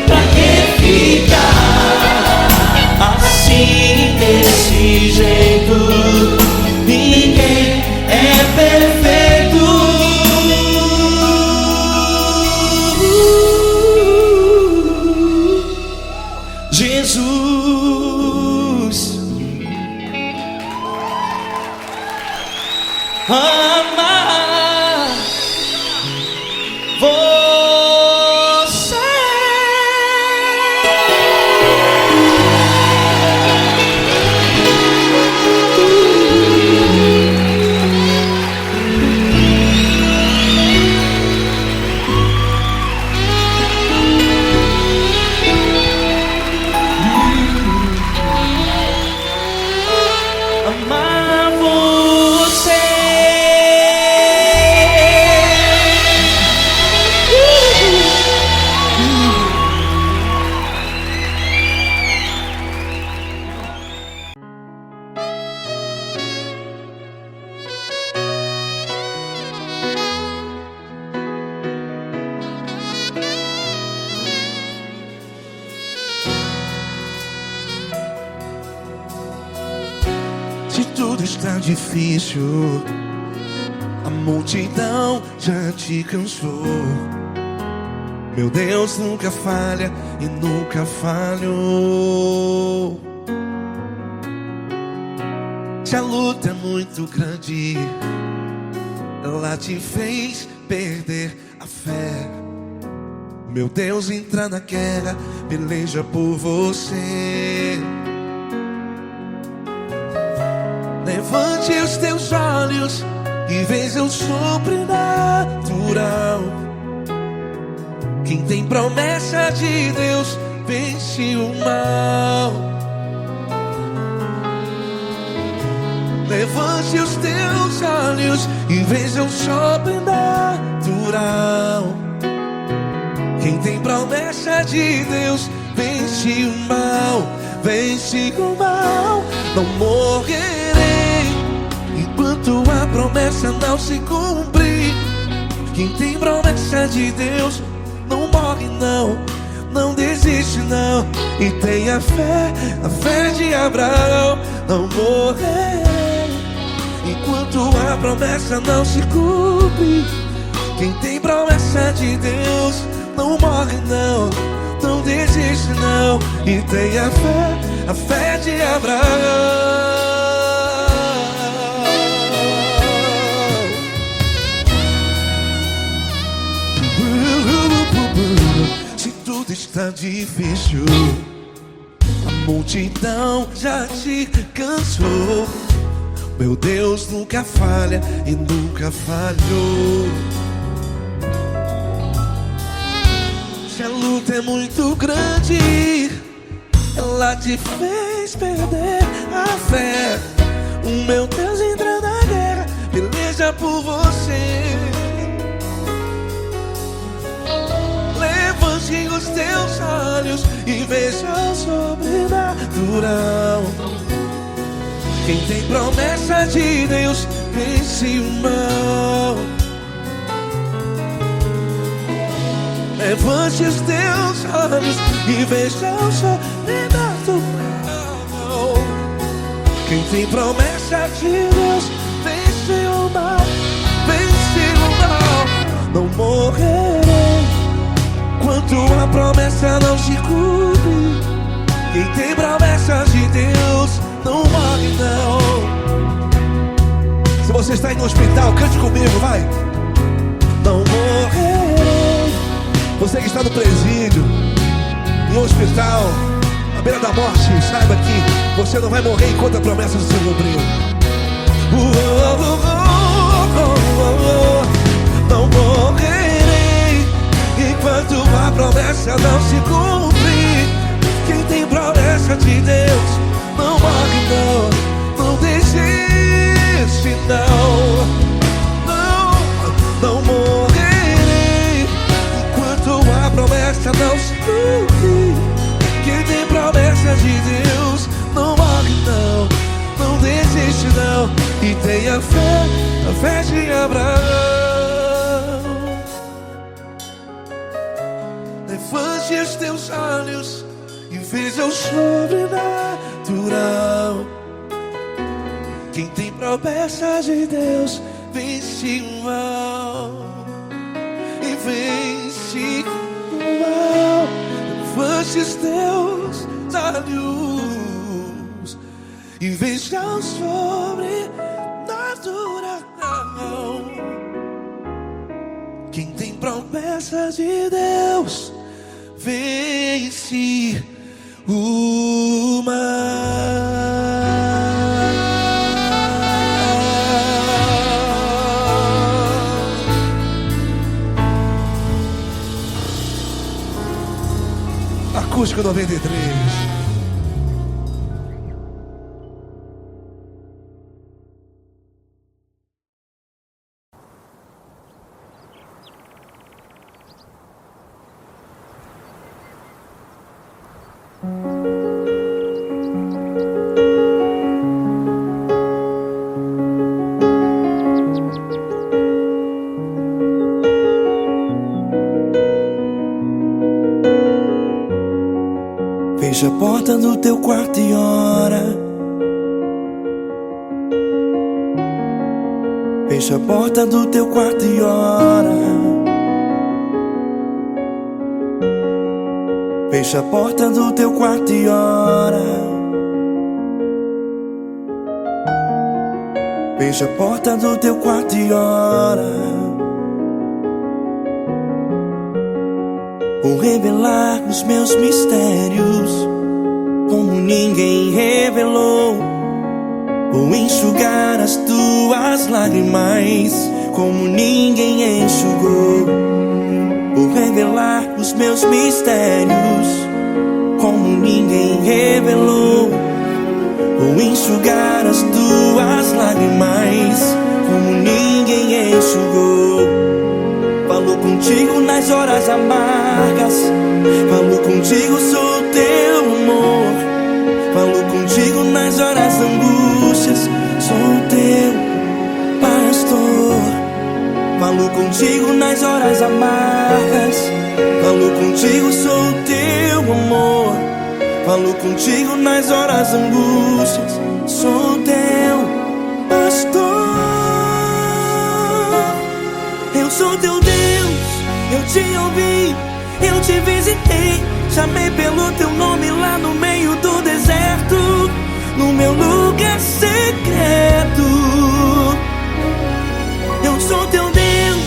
Pra que ficar assim, desse jeito? Ninguém é perfeito. Jesus ama você. Amar você. Se tudo está difícil, a multidão já te cansou. Meu Deus nunca falha e nunca falhou. Se a luta é muito grande, ela te fez perder a fé. Meu Deus entra na guerra, peleja por você. Levante os teus olhos e veja o sobrenatural. Quem tem promessa de Deus vence o mal. Levante os teus olhos e veja o sobrenatural. Quem tem promessa de Deus vence o mal. Vence o mal. Não morrerei enquanto a promessa não se cumprir. Quem tem promessa de Deus não morre não, não desiste não. E tenha fé, a fé de Abraão. Não morrerei enquanto a promessa não se cumpre. Quem tem promessa de Deus não morre não, não desiste não. E tenha fé, a fé de Abraão. Se tudo está difícil, a multidão já te cansou. Meu Deus nunca falha e nunca falhou. Se a luta é muito grande, ela te fez perder a fé. O meu Deus entra na guerra, peleja por você. Levante os teus olhos e veja o sobrenatural. Quem tem promessa de Deus vence o mal. Levante os teus olhos e veja o sobrenatural. Quem tem promessa de Deus vence o mal. Vence o mal. Não morrerei enquanto a promessa não se cumpre. Quem tem promessa de Deus não morre não. Se você está em um hospital, cante comigo, vai. Não morrerei. Você que está no presídio, em um hospital, à beira da morte, saiba que você não vai morrer enquanto a promessa não se cumprir. Não morrerei enquanto a promessa não se cumprir. Quem tem promessa de Deus não morre não, não desiste não. Não morrerei enquanto a promessa não se cumprir. Quem tem promessa de Deus não morre não, não desiste não. E tenha fé, a fé de Abraão. Levante os teus olhos e veja o sobrenatural. Quem tem promessa de Deus vence o mal. E vence o mal. Levante os teus olhos e veja o sobrenatural. Quem tem promessa de Deus vence o mal. Acústico 93. Fecha a porta do teu quarto e ora. Fecha a porta do teu quarto e ora. Fecha a porta do teu quarto e ora. Fecha a porta do teu quarto e ora. Vou revelar os meus mistérios como ninguém revelou. Vou enxugar as tuas lágrimas como ninguém enxugou. Vou revelar os meus mistérios como ninguém revelou. Vou enxugar as tuas lágrimas como ninguém enxugou. Falo contigo nas horas amargas, falo contigo, sou teu amor. Falo contigo nas horas angústias, sou teu pastor. Falo contigo nas horas amargas, falo contigo, sou teu amor. Falo contigo nas horas angústias, sou teu pastor. Eu sou teu Deus, eu te ouvi, eu te visitei. Chamei pelo teu nome lá no meio do deserto, no meu lugar secreto. Eu sou teu Deus,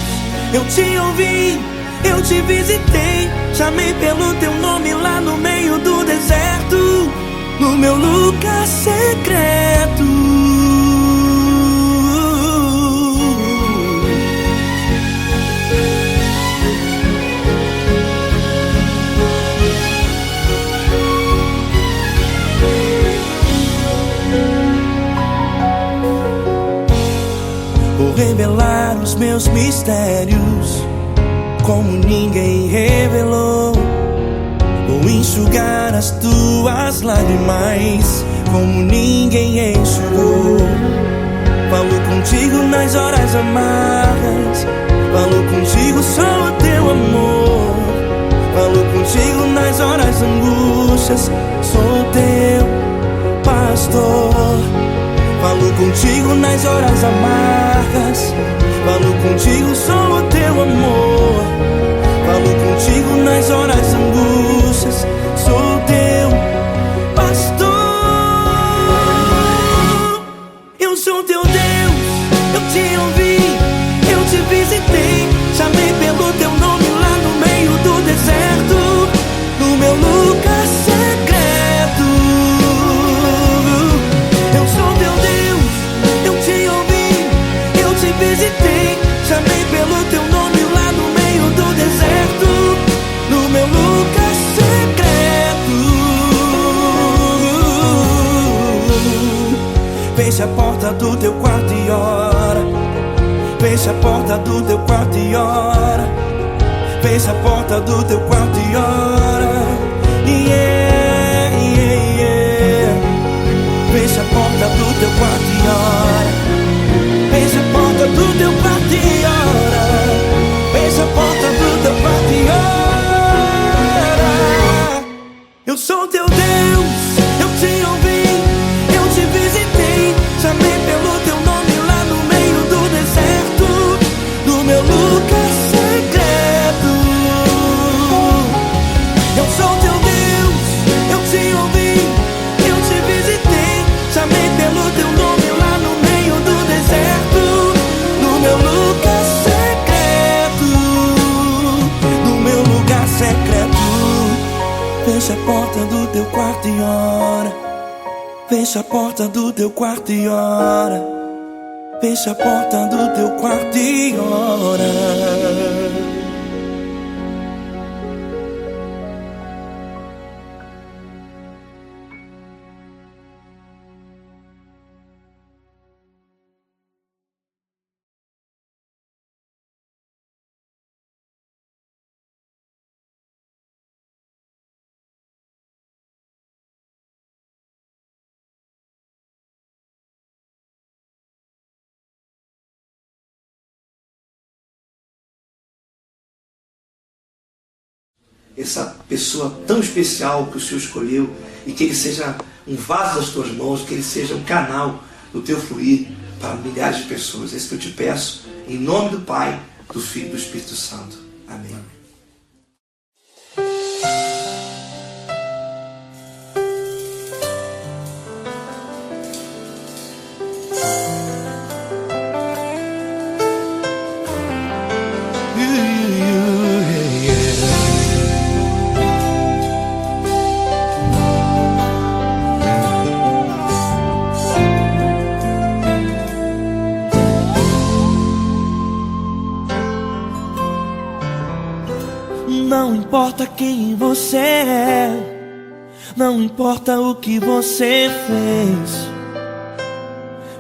eu te ouvi, eu te visitei. Chamei pelo teu nome lá no meio do deserto, no meu lugar secreto. Vou revelar os meus mistérios como ninguém revelou. Vou enxugar as tuas lágrimas como ninguém enxugou. Falo contigo nas horas amargas, falo contigo, sou teu amor. Falo contigo nas horas angústias, sou teu pastor. Falo contigo nas horas amargas, falo contigo, sou teu amor. Falo contigo nas horas angústias, sou teu pastor. Eu sou teu Deus, eu te ouvi, eu te visitei. Chamei pelo teu nome lá no meio do deserto, no meu lugar secreto. Eu sou teu Deus, eu te ouvi, eu te visitei. Chamei pelo teu nome lá no meio do deserto, no meu lugar secreto. Fecha a porta do teu quarto e ora. Fecha a porta do teu quarto e ora. Fecha a porta do teu quarto e ora. Yeah, yeah, yeah. Fecha a porta do teu quarto e ora. Fecha a porta do teu quarto e ora. Fecha a porta do teu quarto e ora. Eu sou teu Deus, eu te ouvi, eu te visitei. Chamei pelo teu nome lá no meio do deserto, no meu lugar secreto. Eu sou teu Deus, eu te ouvi, eu te visitei. Chamei pelo teu nome lá no meio do deserto, no meu lugar secreto, no meu lugar secreto. Fecha a porta do teu quarto e ora. Fecha a porta do teu quarto e ora. Fecha a porta do teu quarto e ora. Essa pessoa tão especial que o Senhor escolheu, e que ele seja um vaso das tuas mãos, que ele seja um canal do teu fluir para milhares de pessoas. É isso que eu te peço, em nome do Pai, do Filho e do Espírito Santo. Amém. importa quem você é, não importa o que você fez,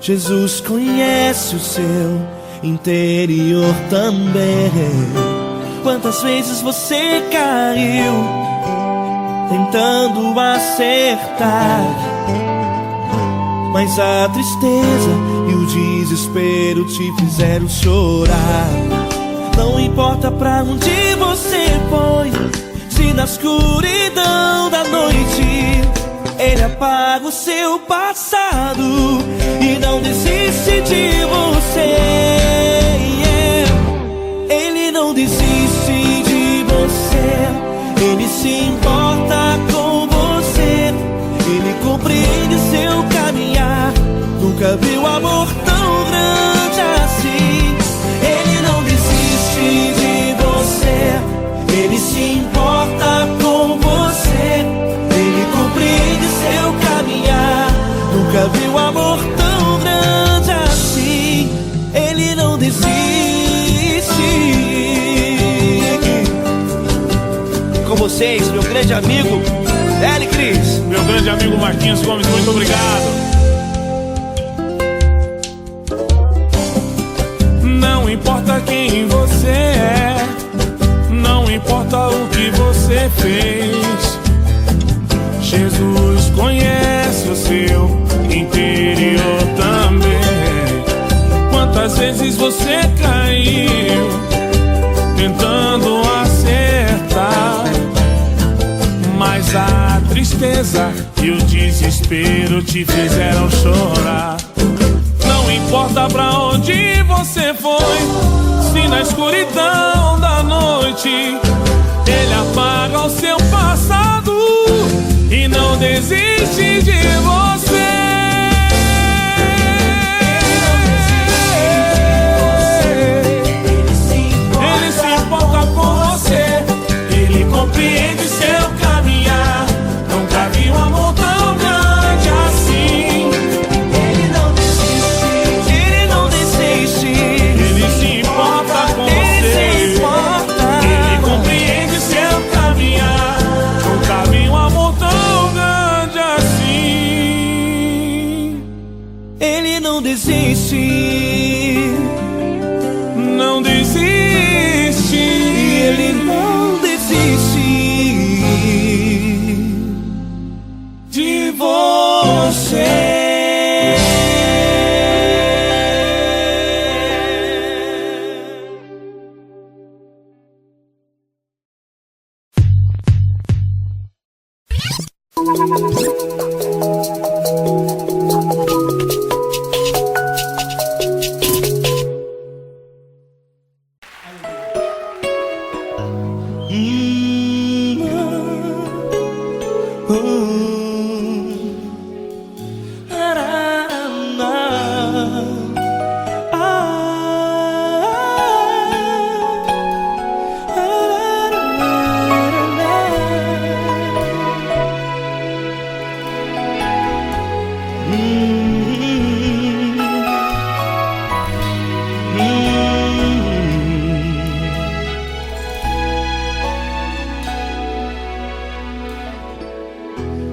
Jesus conhece o seu interior também. Quantas vezes você caiu tentando acertar, mas a tristeza e o desespero te fizeram chorar. Não importa pra onde você foi, se na escuridão da noite Ele apaga o seu passado e não desiste de você. Ele não desiste de você, Ele se importa com você, Ele compreende seu caminhar. Nunca viu amor tão grande assim. Ele não desiste de você, Ele se importa com você, Ele compreende seu caminhar. Nunca viu amor tão grande assim. Ele não desiste. Com vocês, meu grande amigo L. Cris. Meu grande amigo Marquinhos Gomes, muito obrigado. Não importa quem você é, não importa o que você fez, Jesus conhece o seu interior também. Quantas vezes você caiu tentando acertar, mas a tristeza e o desespero te fizeram chorar. Não importa pra onde você foi, se na escuridão da noite Ele apaga o seu passado e não desiste de você. Ele se importa com você, Ele compreende seu caminhar. Nunca vi um amor tão grande assim. Ele não desiste, Ele não desiste. Ele se importa com você, Ele compreende seu caminhar. Nunca vi um amor tão grande assim. Ele não desiste, não desiste. Ele não desiste de você.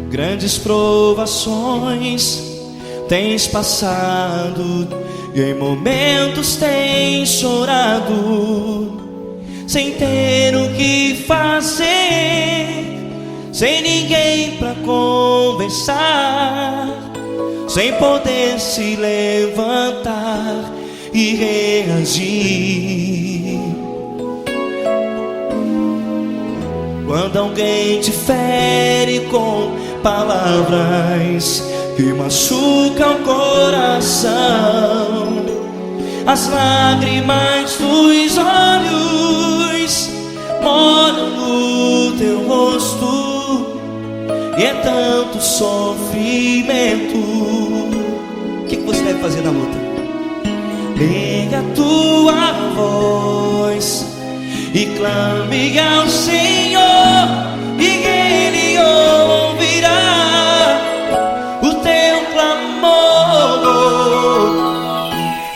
Grandes provações tens passado e em momentos tens chorado, sem ter o que fazer, sem ninguém pra conversar, sem poder se levantar e reagir. Quando alguém te fere com palavras que machucam o coração, as lágrimas dos olhos moram no teu rosto, e é tanto sofrimento. O que você deve fazer na luta? Erga a tua voz e clame ao Senhor, e Ele ouvirá o teu clamor.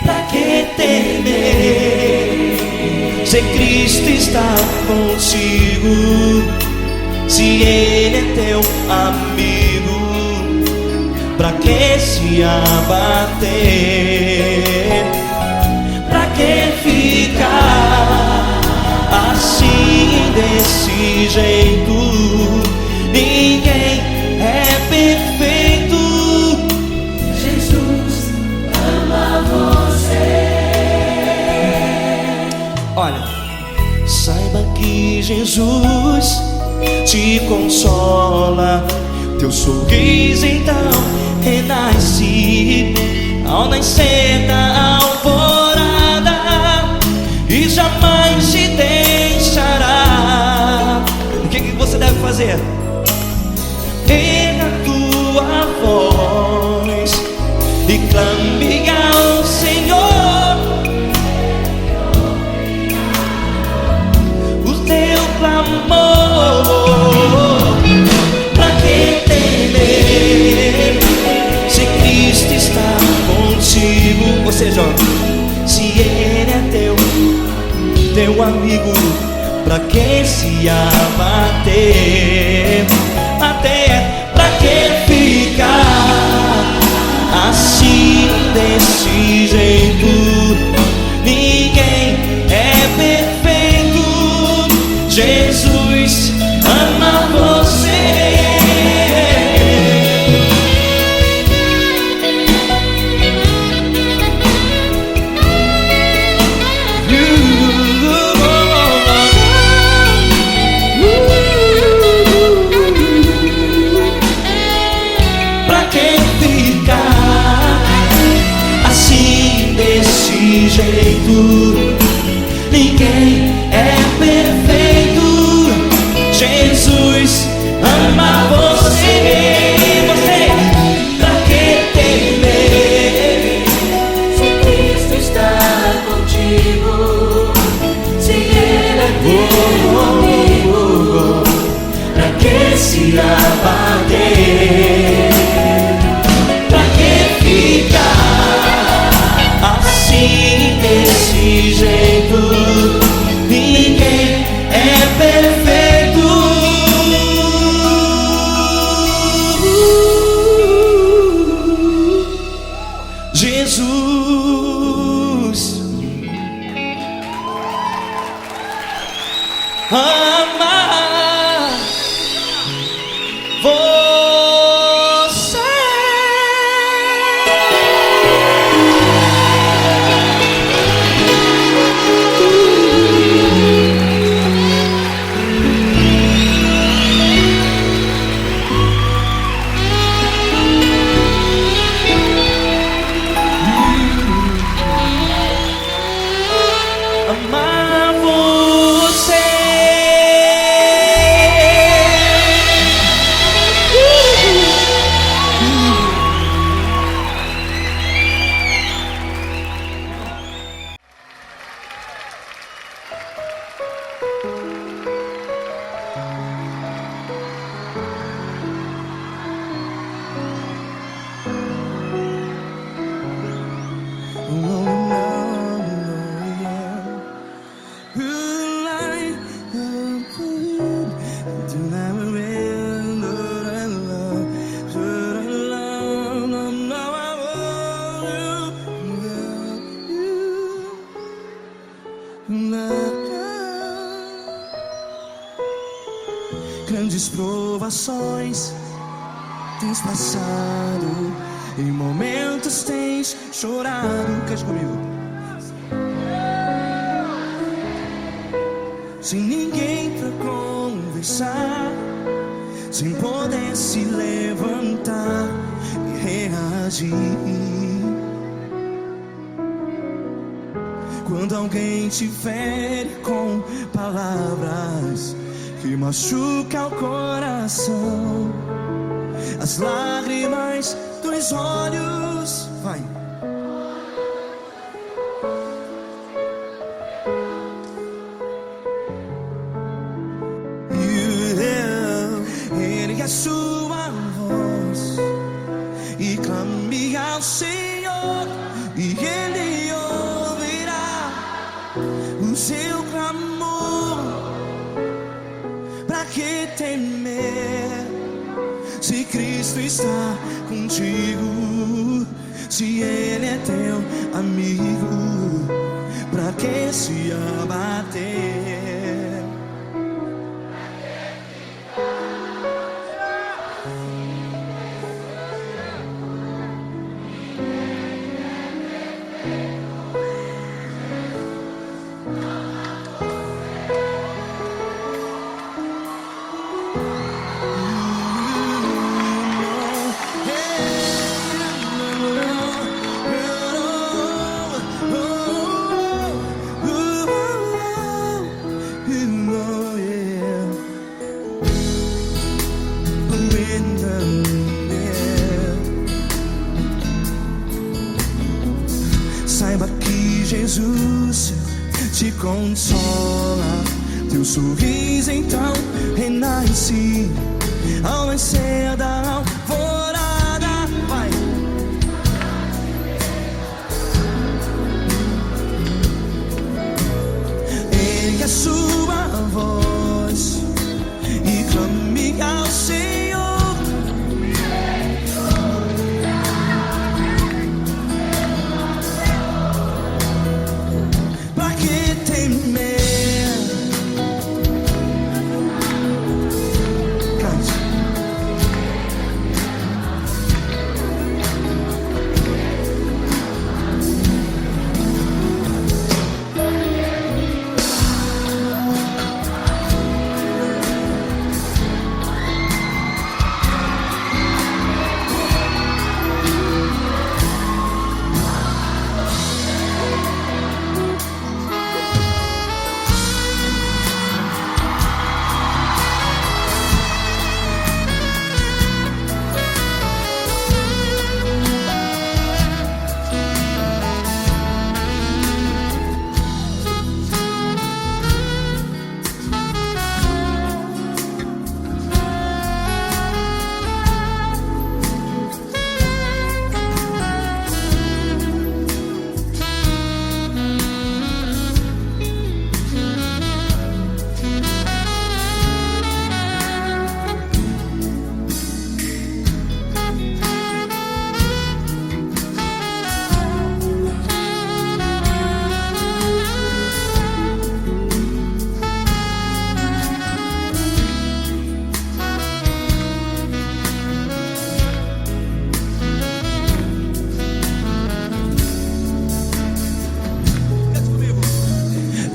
Pra que temer? Se Cristo Cristo está contigo, se Ele é teu amigo, pra que se abater? Pra que ficar assim desse jeito? Ninguém é perfeito. Jesus ama você. Olha, saiba que Jesus te consola, teu sorriso então renasce ao nascer da alvorada e jamais te deixará. O que você deve fazer? Erga a tua voz e clame ao Senhor. O teu clamor, pra que temer se Cristo está contigo? Ou seja, se Ele é teu amigo, pra que se abater? Até pra que ficar assim desse jeito? Ninguém é perfeito. Jesus ama você. Jeito, ninguém é perfeito. Jesus ama você. Você, pra que temer Se Cristo está contigo, se Ele é teu amigo, pra que se abater? Pra que ficar assim desse jeito? Ninguém é perfeito. Jesus ama você. Amar você. Grandes provações tens passado, em momentos tens chorado. Cante comigo. Sem ninguém pra conversar, sem poder se levantar e reagir. Quando alguém te fere com palavras que machuca o coração, as lágrimas dos olhos, vai. Ergue a sua voz e clame ao Senhor, e Ele ouvirá o seu clamor. temer? Se Cristo está contigo, se Ele é teu amigo, pra que se abater? Saiba que Jesus te consola, teu sorriso então renasce ao nascer da alvorada. Vai. Ergue a sua voz e clame ao Senhor. Pra que temer? Cante.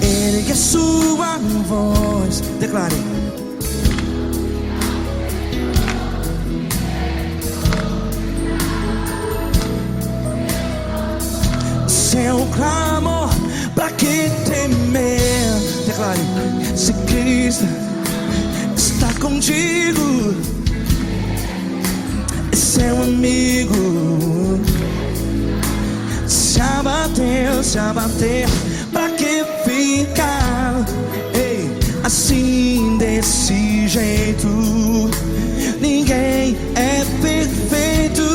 Ergue a sua voz, declare. Seu clamor, pra que temer? Declare. Se Cristo está contigo, é seu amigo. Se abater, pra que ficar assim desse jeito? Ninguém é perfeito.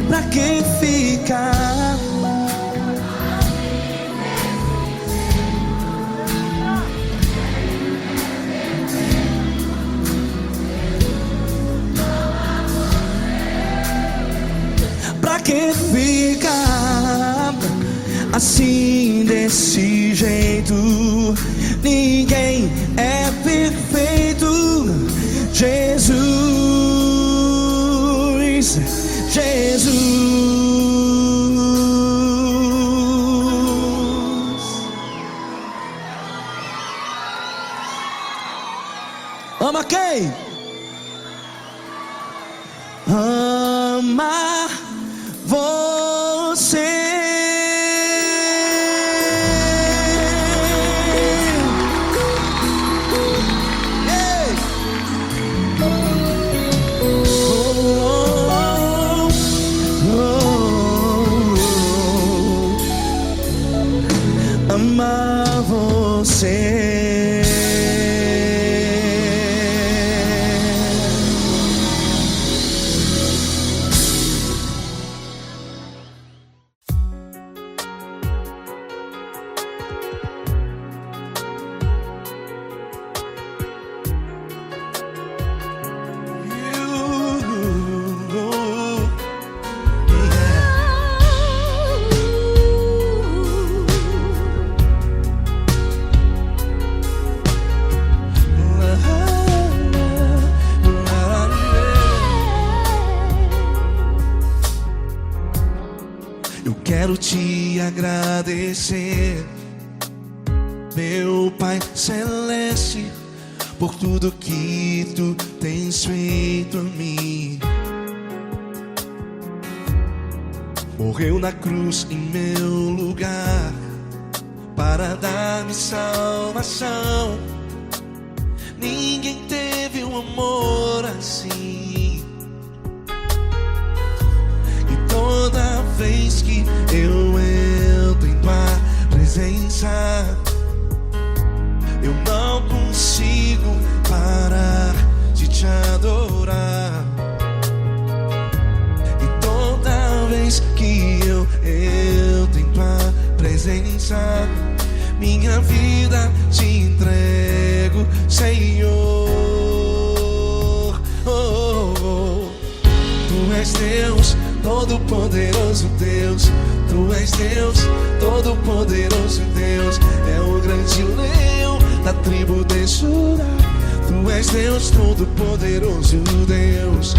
Pra que ficar? Pra que ficar assim desse jeito? Ninguém é perfeito. Jesus, Jesus. Ama quem? Ama você. Ama você. quero te agradecer, meu Pai Celeste, por tudo que tu tens feito a mim. Morreu na cruz em meu lugar para dar-me salvação. Ninguém teve um amor assim. E toda vez que eu entro em tua presença, eu não consigo parar de te adorar. E toda vez que eu entro em tua presença, minha vida te entrego, Senhor. Oh, oh. Tu és Deus, todo-poderoso Deus. Tu és Deus, todo-poderoso Deus. É o grande leão da tribo de Judá. Tu és Deus, todo-poderoso Deus.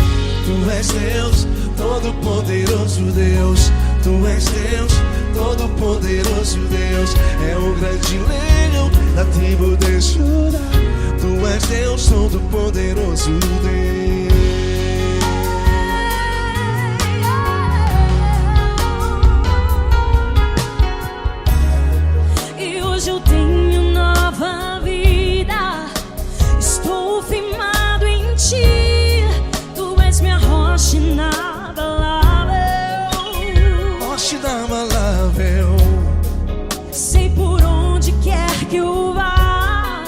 Tu és Deus, todo-poderoso Deus. Tu és Deus, todo-poderoso Deus. É o grande leão da tribo de Judá. Tu és Deus, todo-poderoso Deus. E hoje eu tenho nova vida. Estou firmado em ti. Tu és minha rocha inabalável. Rocha inabalável. Sei por onde quer que eu vá,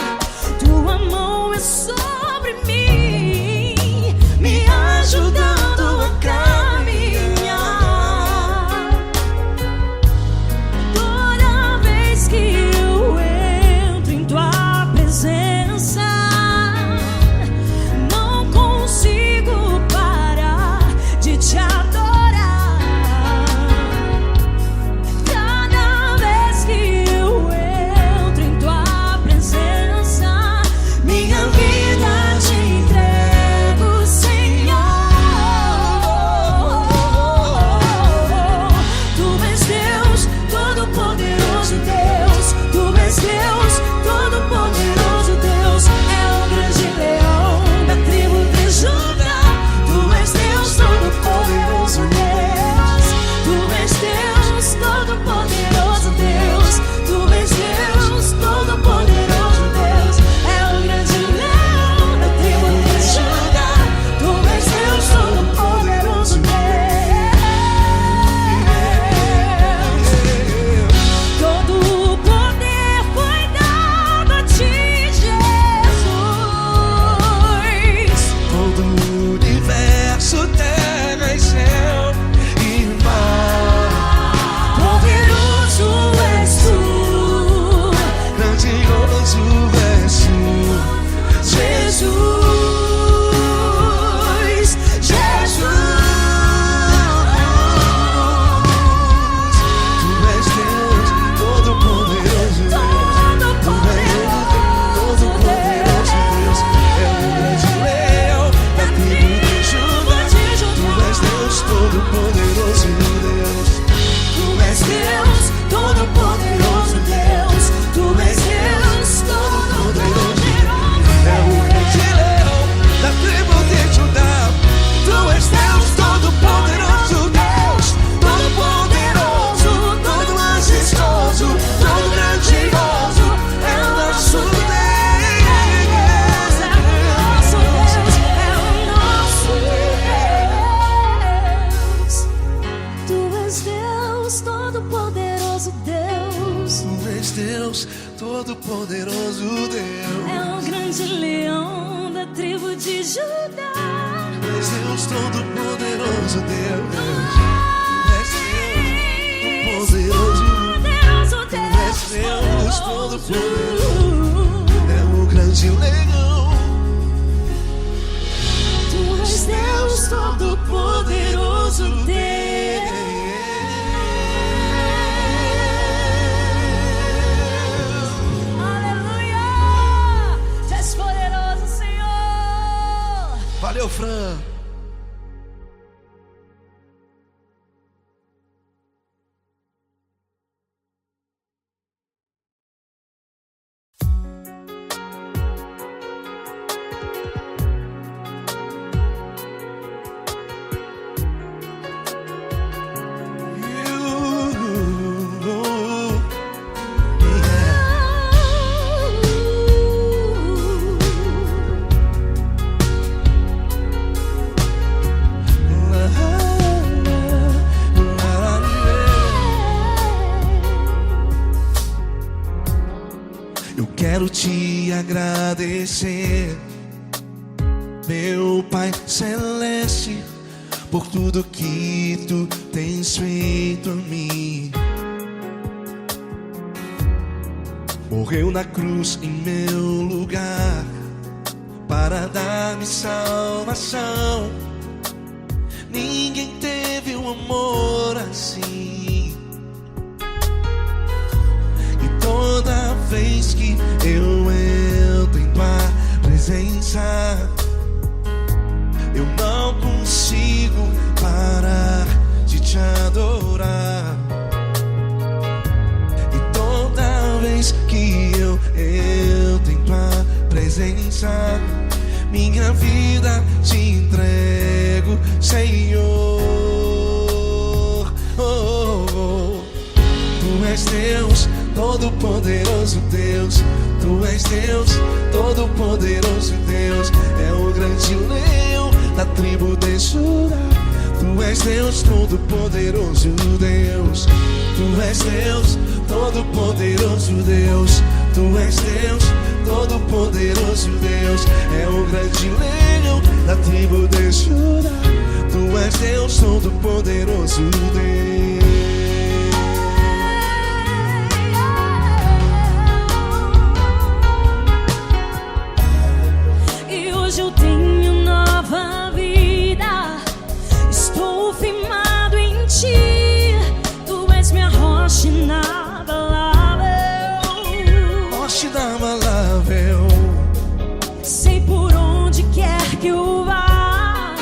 tua mão é sobre mim, me ajudando a caminhar. Toda vez que eu entro em tua presença, não consigo parar de te adorar. Cada vez que eu entro em tua presença, minha vida te entrego, Senhor. Tu és Deus, todo-poderoso Deus. Tu és Deus, todo-poderoso Deus. É o grande leão da tribo de Judá. Tu és Deus, todo-poderoso Deus. Tu és Deus, todo-poderoso Deus. Tu és Deus, todo-poderoso Deus. É o grande leão da tribo de Judá. Tu és Deus, todo-poderoso Deus. Todo o poder foi dado a ti, Jesus. Todo o universo, terra e céu e mar. Poderoso és tu, Grandioso és tu, Jesus. Jesus. Tu és Deus, todo-poderoso Deus. Todo-poderoso Deus. É o grande leão da tribo de Judá. Tu és Deus, todo-poderoso Deus. Tu és Deus, todo-poderoso Deus. Tu és Deus, todo-poderoso. É o grande leão da tribo de Judá. Tu és Deus, todo-poderoso Deus. Todo-poderoso, todo majestoso, todo grandioso. É o nosso Deus. É o nosso Deus. Tu és Deus, todo-poderoso Deus. Tu és Deus, todo-poderoso Deus. É o grande leão da tribo de Judá. Tu és Deus, todo-poderoso Deus. Tu és Deus, Poderoso Tu és Deus, Deus. todo-poderoso. É o grande leão. Tu és Deus, todo-poderoso Deus. Aleluia! Tu és poderoso, Senhor. Valeu, Fran. quero te agradecer, meu Pai Celeste, por tudo que tu tens feito a mim. Morreu na cruz em meu lugar para dar-me salvação. Ninguém teve um amor assim. E toda vez que eu entro em tua presença, eu não consigo parar de te adorar. E toda vez que eu entro em tua presença, minha vida te entrego, Senhor. Oh, oh. Tu és Deus, todo-poderoso Deus. Tu és Deus, todo-poderoso Deus. É o grande leão da tribo de Judá. Tu és Deus, todo-poderoso Deus. Tu és Deus, todo-poderoso Deus. Tu és Deus, todo-poderoso Deus. É o grande leão da tribo de Judá. Tu és Deus, todo-poderoso Deus. E hoje eu tenho nova vida. Estou firmado em ti. Tu és minha rocha inabalável. Rocha inabalável. Sei por onde quer que eu vá,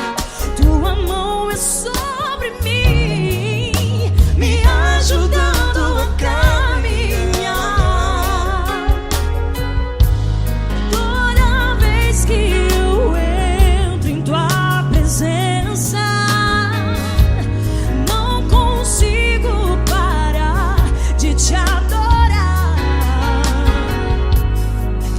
tua mão é sobre mim, me ajudando a caminhar. Toda vez que eu entro em tua presença, não consigo parar de te adorar.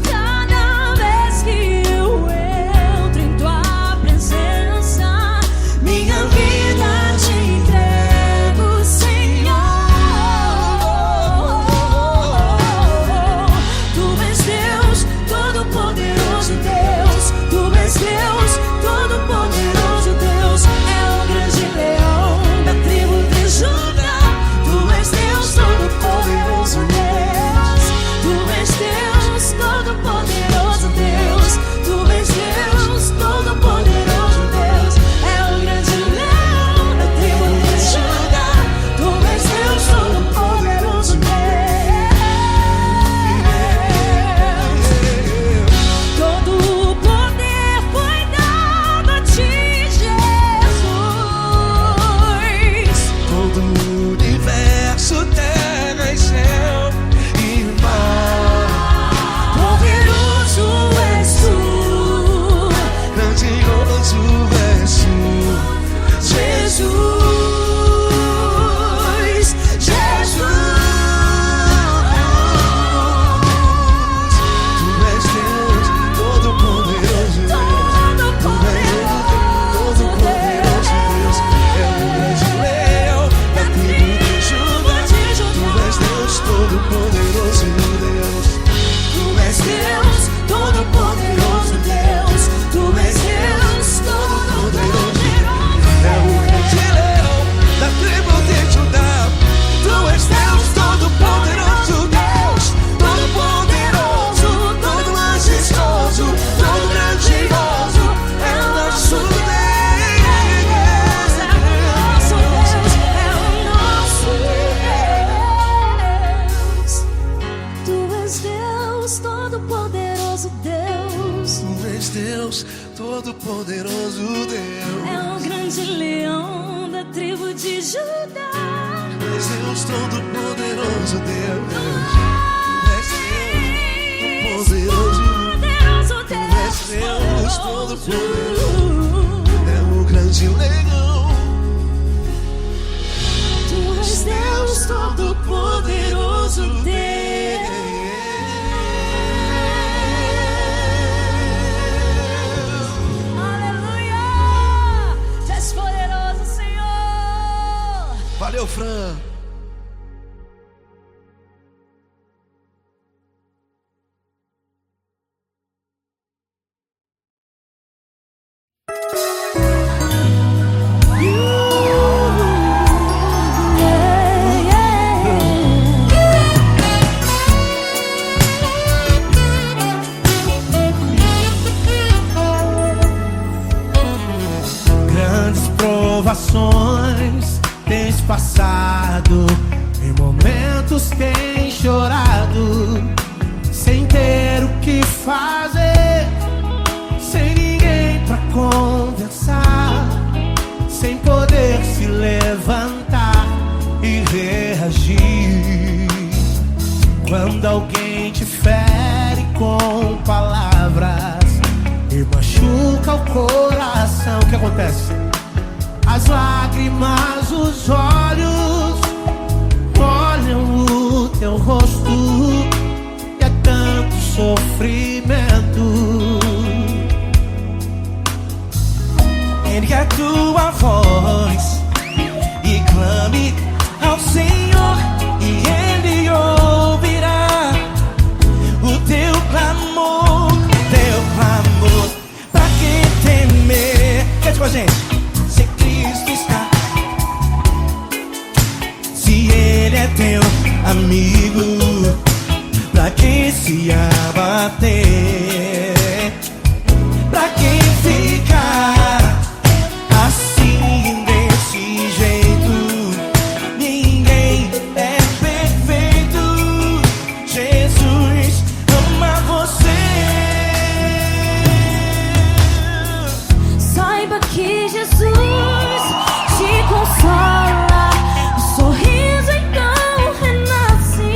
Cada vez que eu entro em tua presença, minha vida te entrego, Senhor. Tu és Deus, todo-poderoso Deus. Tu és Deus, todo-poderoso Deus. É o grande leão da tribo de Judá. Tu és Deus, todo-poderoso Deus. Tu és Deus, todo-poderoso Deus. Tu és Deus, todo-poderoso Deus. É o grande leão da tribo de Judá. Tu és Deus, todo-poderoso Deus. Todo o poder foi dado a ti, Jesus. Todo o universo, terra e céu e mar. Poderoso és tu, Grandioso és tu, Jesus. Jesus. Tu és Deus, todo-poderoso Deus. Todo-poderoso Deus. É o grande leão da tribo de Judá. Tu és Deus, todo-poderoso Deus. Tu és Deus, todo-poderoso Deus. Tu és Deus, todo-poderoso. É o grande leão da tribo de Judá. Tu és Deus, todo-poderoso Deus. Todo-poderoso, todo majestoso, todo grandioso. É o nosso Deus, é o nosso Deus. Tu és Deus, todo-poderoso Deus. Tu és Deus, todo-poderoso Deus. É o grande leão da tribo de Judá. Tu és Deus, todo-poderoso Deus. Tu és Deus, todo-poderoso. Poderoso Tu és Deus, todo-poderoso. É o grande leão. Tu és Deus, todo-poderoso Deus. Aleluia! Tu és poderoso, Senhor. Valeu, Fran. provações tens passado, em momentos tens chorado, sem ter o que fazer, sem ninguém pra conversar, sem poder se levantar e reagir. Quando alguém te fere com palavras e machuca o coração, o que acontece? As lágrimas, os olhos olham o teu rosto e é tanto sofrimento. Ergue a tua voz e clame ao Senhor, e Ele ouvirá o teu clamor, pra que temer? Cante com a gente. Se Cristo está, se Ele é teu amigo, pra que se abater? Pra que ficar assim desse jeito? Ninguém é perfeito. Jesus ama você. Saiba que Jesus te consola, o sorriso então renasce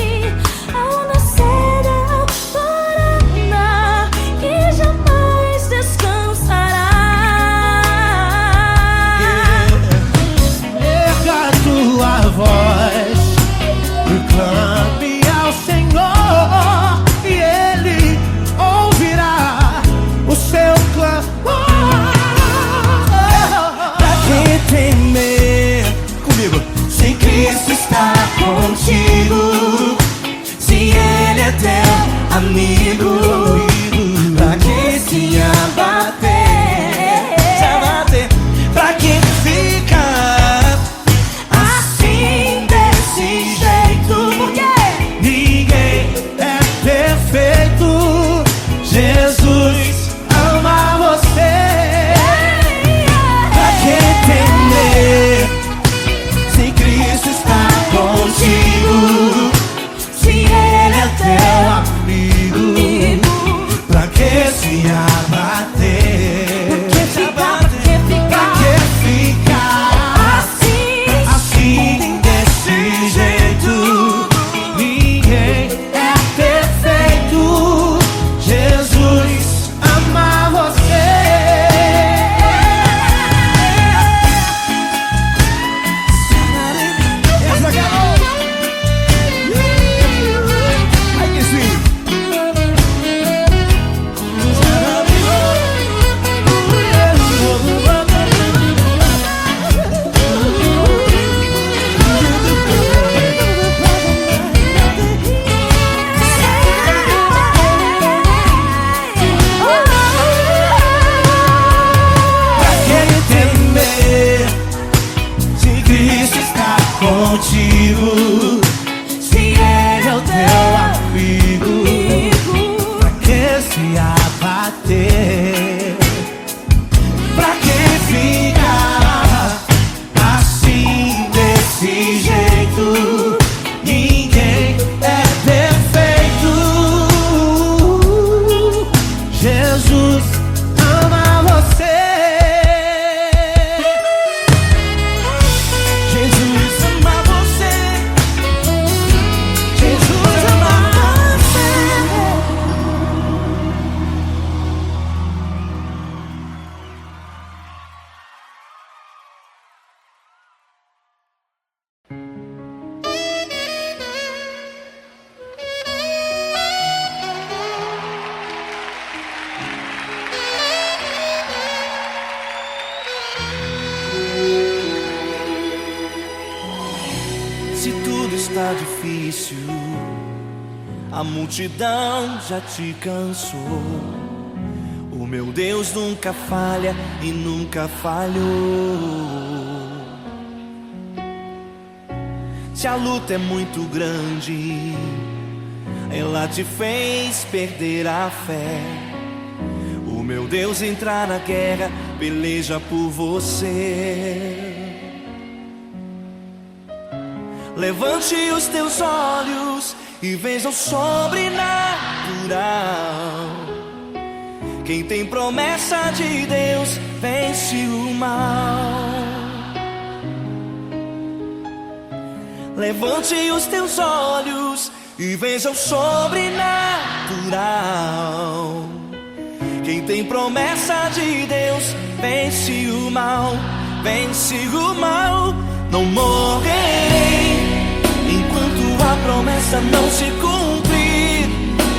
ao nascer da alvorada, que jamais descansará. Erga a tua voz e clame ao Senhor, e Ele ouvirá o seu clamor. Pra que temer? Comigo. Se Cristo está contigo, se Ele é teu amigo, pra que se abater? Se abater. Pra que ficar assim desse jeito? Ninguém é perfeito. Jesus ama você. Pra que temer? Se Cristo está contigo, Se Ele é Teu amigo, pra que se abater? teu, que ficar, Pra que ficar assim? assim desse jeito? Ninguém é perfeito. Jesus ama você. Essa garota. Ai que sim. Pra que temer? Se Cristo está contigo, Se Ele é o teu amigo, pra que se abater? Pra que ficar assim desse jeito? Ninguém é perfeito. Jesus ama você. Jesus ama você. Jesus ama você. Se tudo está difícil, a multidão já te cansou. O meu Deus nunca falha e nunca falhou. Se a luta é muito grande, ela te fez perder a fé. O meu Deus entrar na guerra, peleja por você. Levante os teus olhos e veja o sobrenatural. Quem tem promessa de Deus vence o mal. Levante os teus olhos e veja o sobrenatural. Quem tem promessa de Deus vence o mal, vence o mal. Não morrerei enquanto a promessa não se cumprir.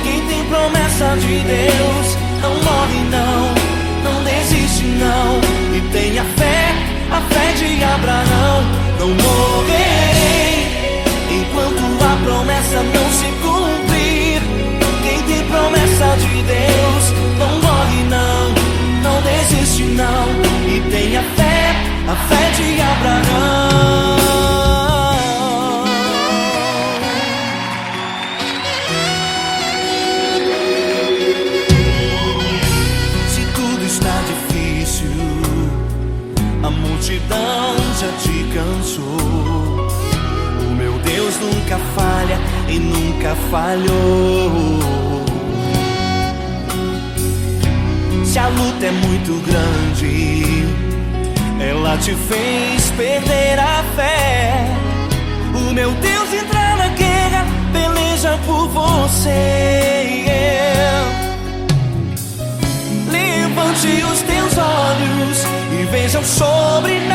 Quem tem promessa de Deus não morre não, não desiste não. E tenha fé, a fé de Abraão. Não morrerei enquanto a promessa não se cumprir. Quem tem promessa de Deus não morre não, não desiste não. E tenha fé, a fé de Abraão. Se tudo está difícil, a multidão já te cansou. O meu Deus nunca falha e nunca falhou. Se a luta é muito grande, ela te fez perder a fé. O meu Deus entra na guerra, peleja por você. Levante os teus olhos e veja o sobrenatural.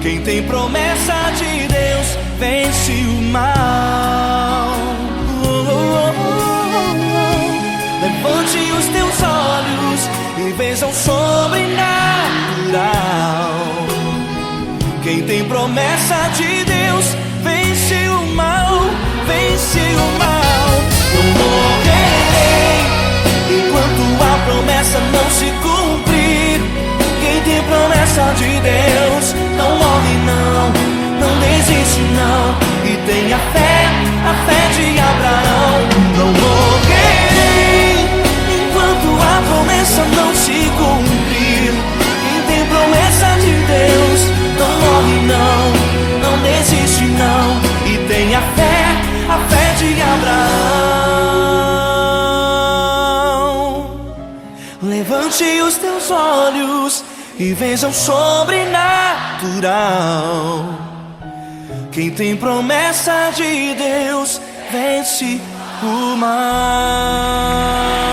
Quem tem promessa de Deus vence o mal. Levante os teus olhos e veja o sobrenatural. Quem tem promessa de Deus vence o mal, vence o mal. Não morrerei enquanto a promessa não se cumprir. Quem tem promessa de Deus não morre não, não desiste não. E tenha fé, a fé de Abraão. Não morrerei enquanto a promessa não se cumprir. Quem tem promessa de Deus não morre não, não desiste não. E tenha fé, a fé de Abraão. Levante os teus olhos e veja o sobrenatural. Quem tem promessa de Deus vence o mal.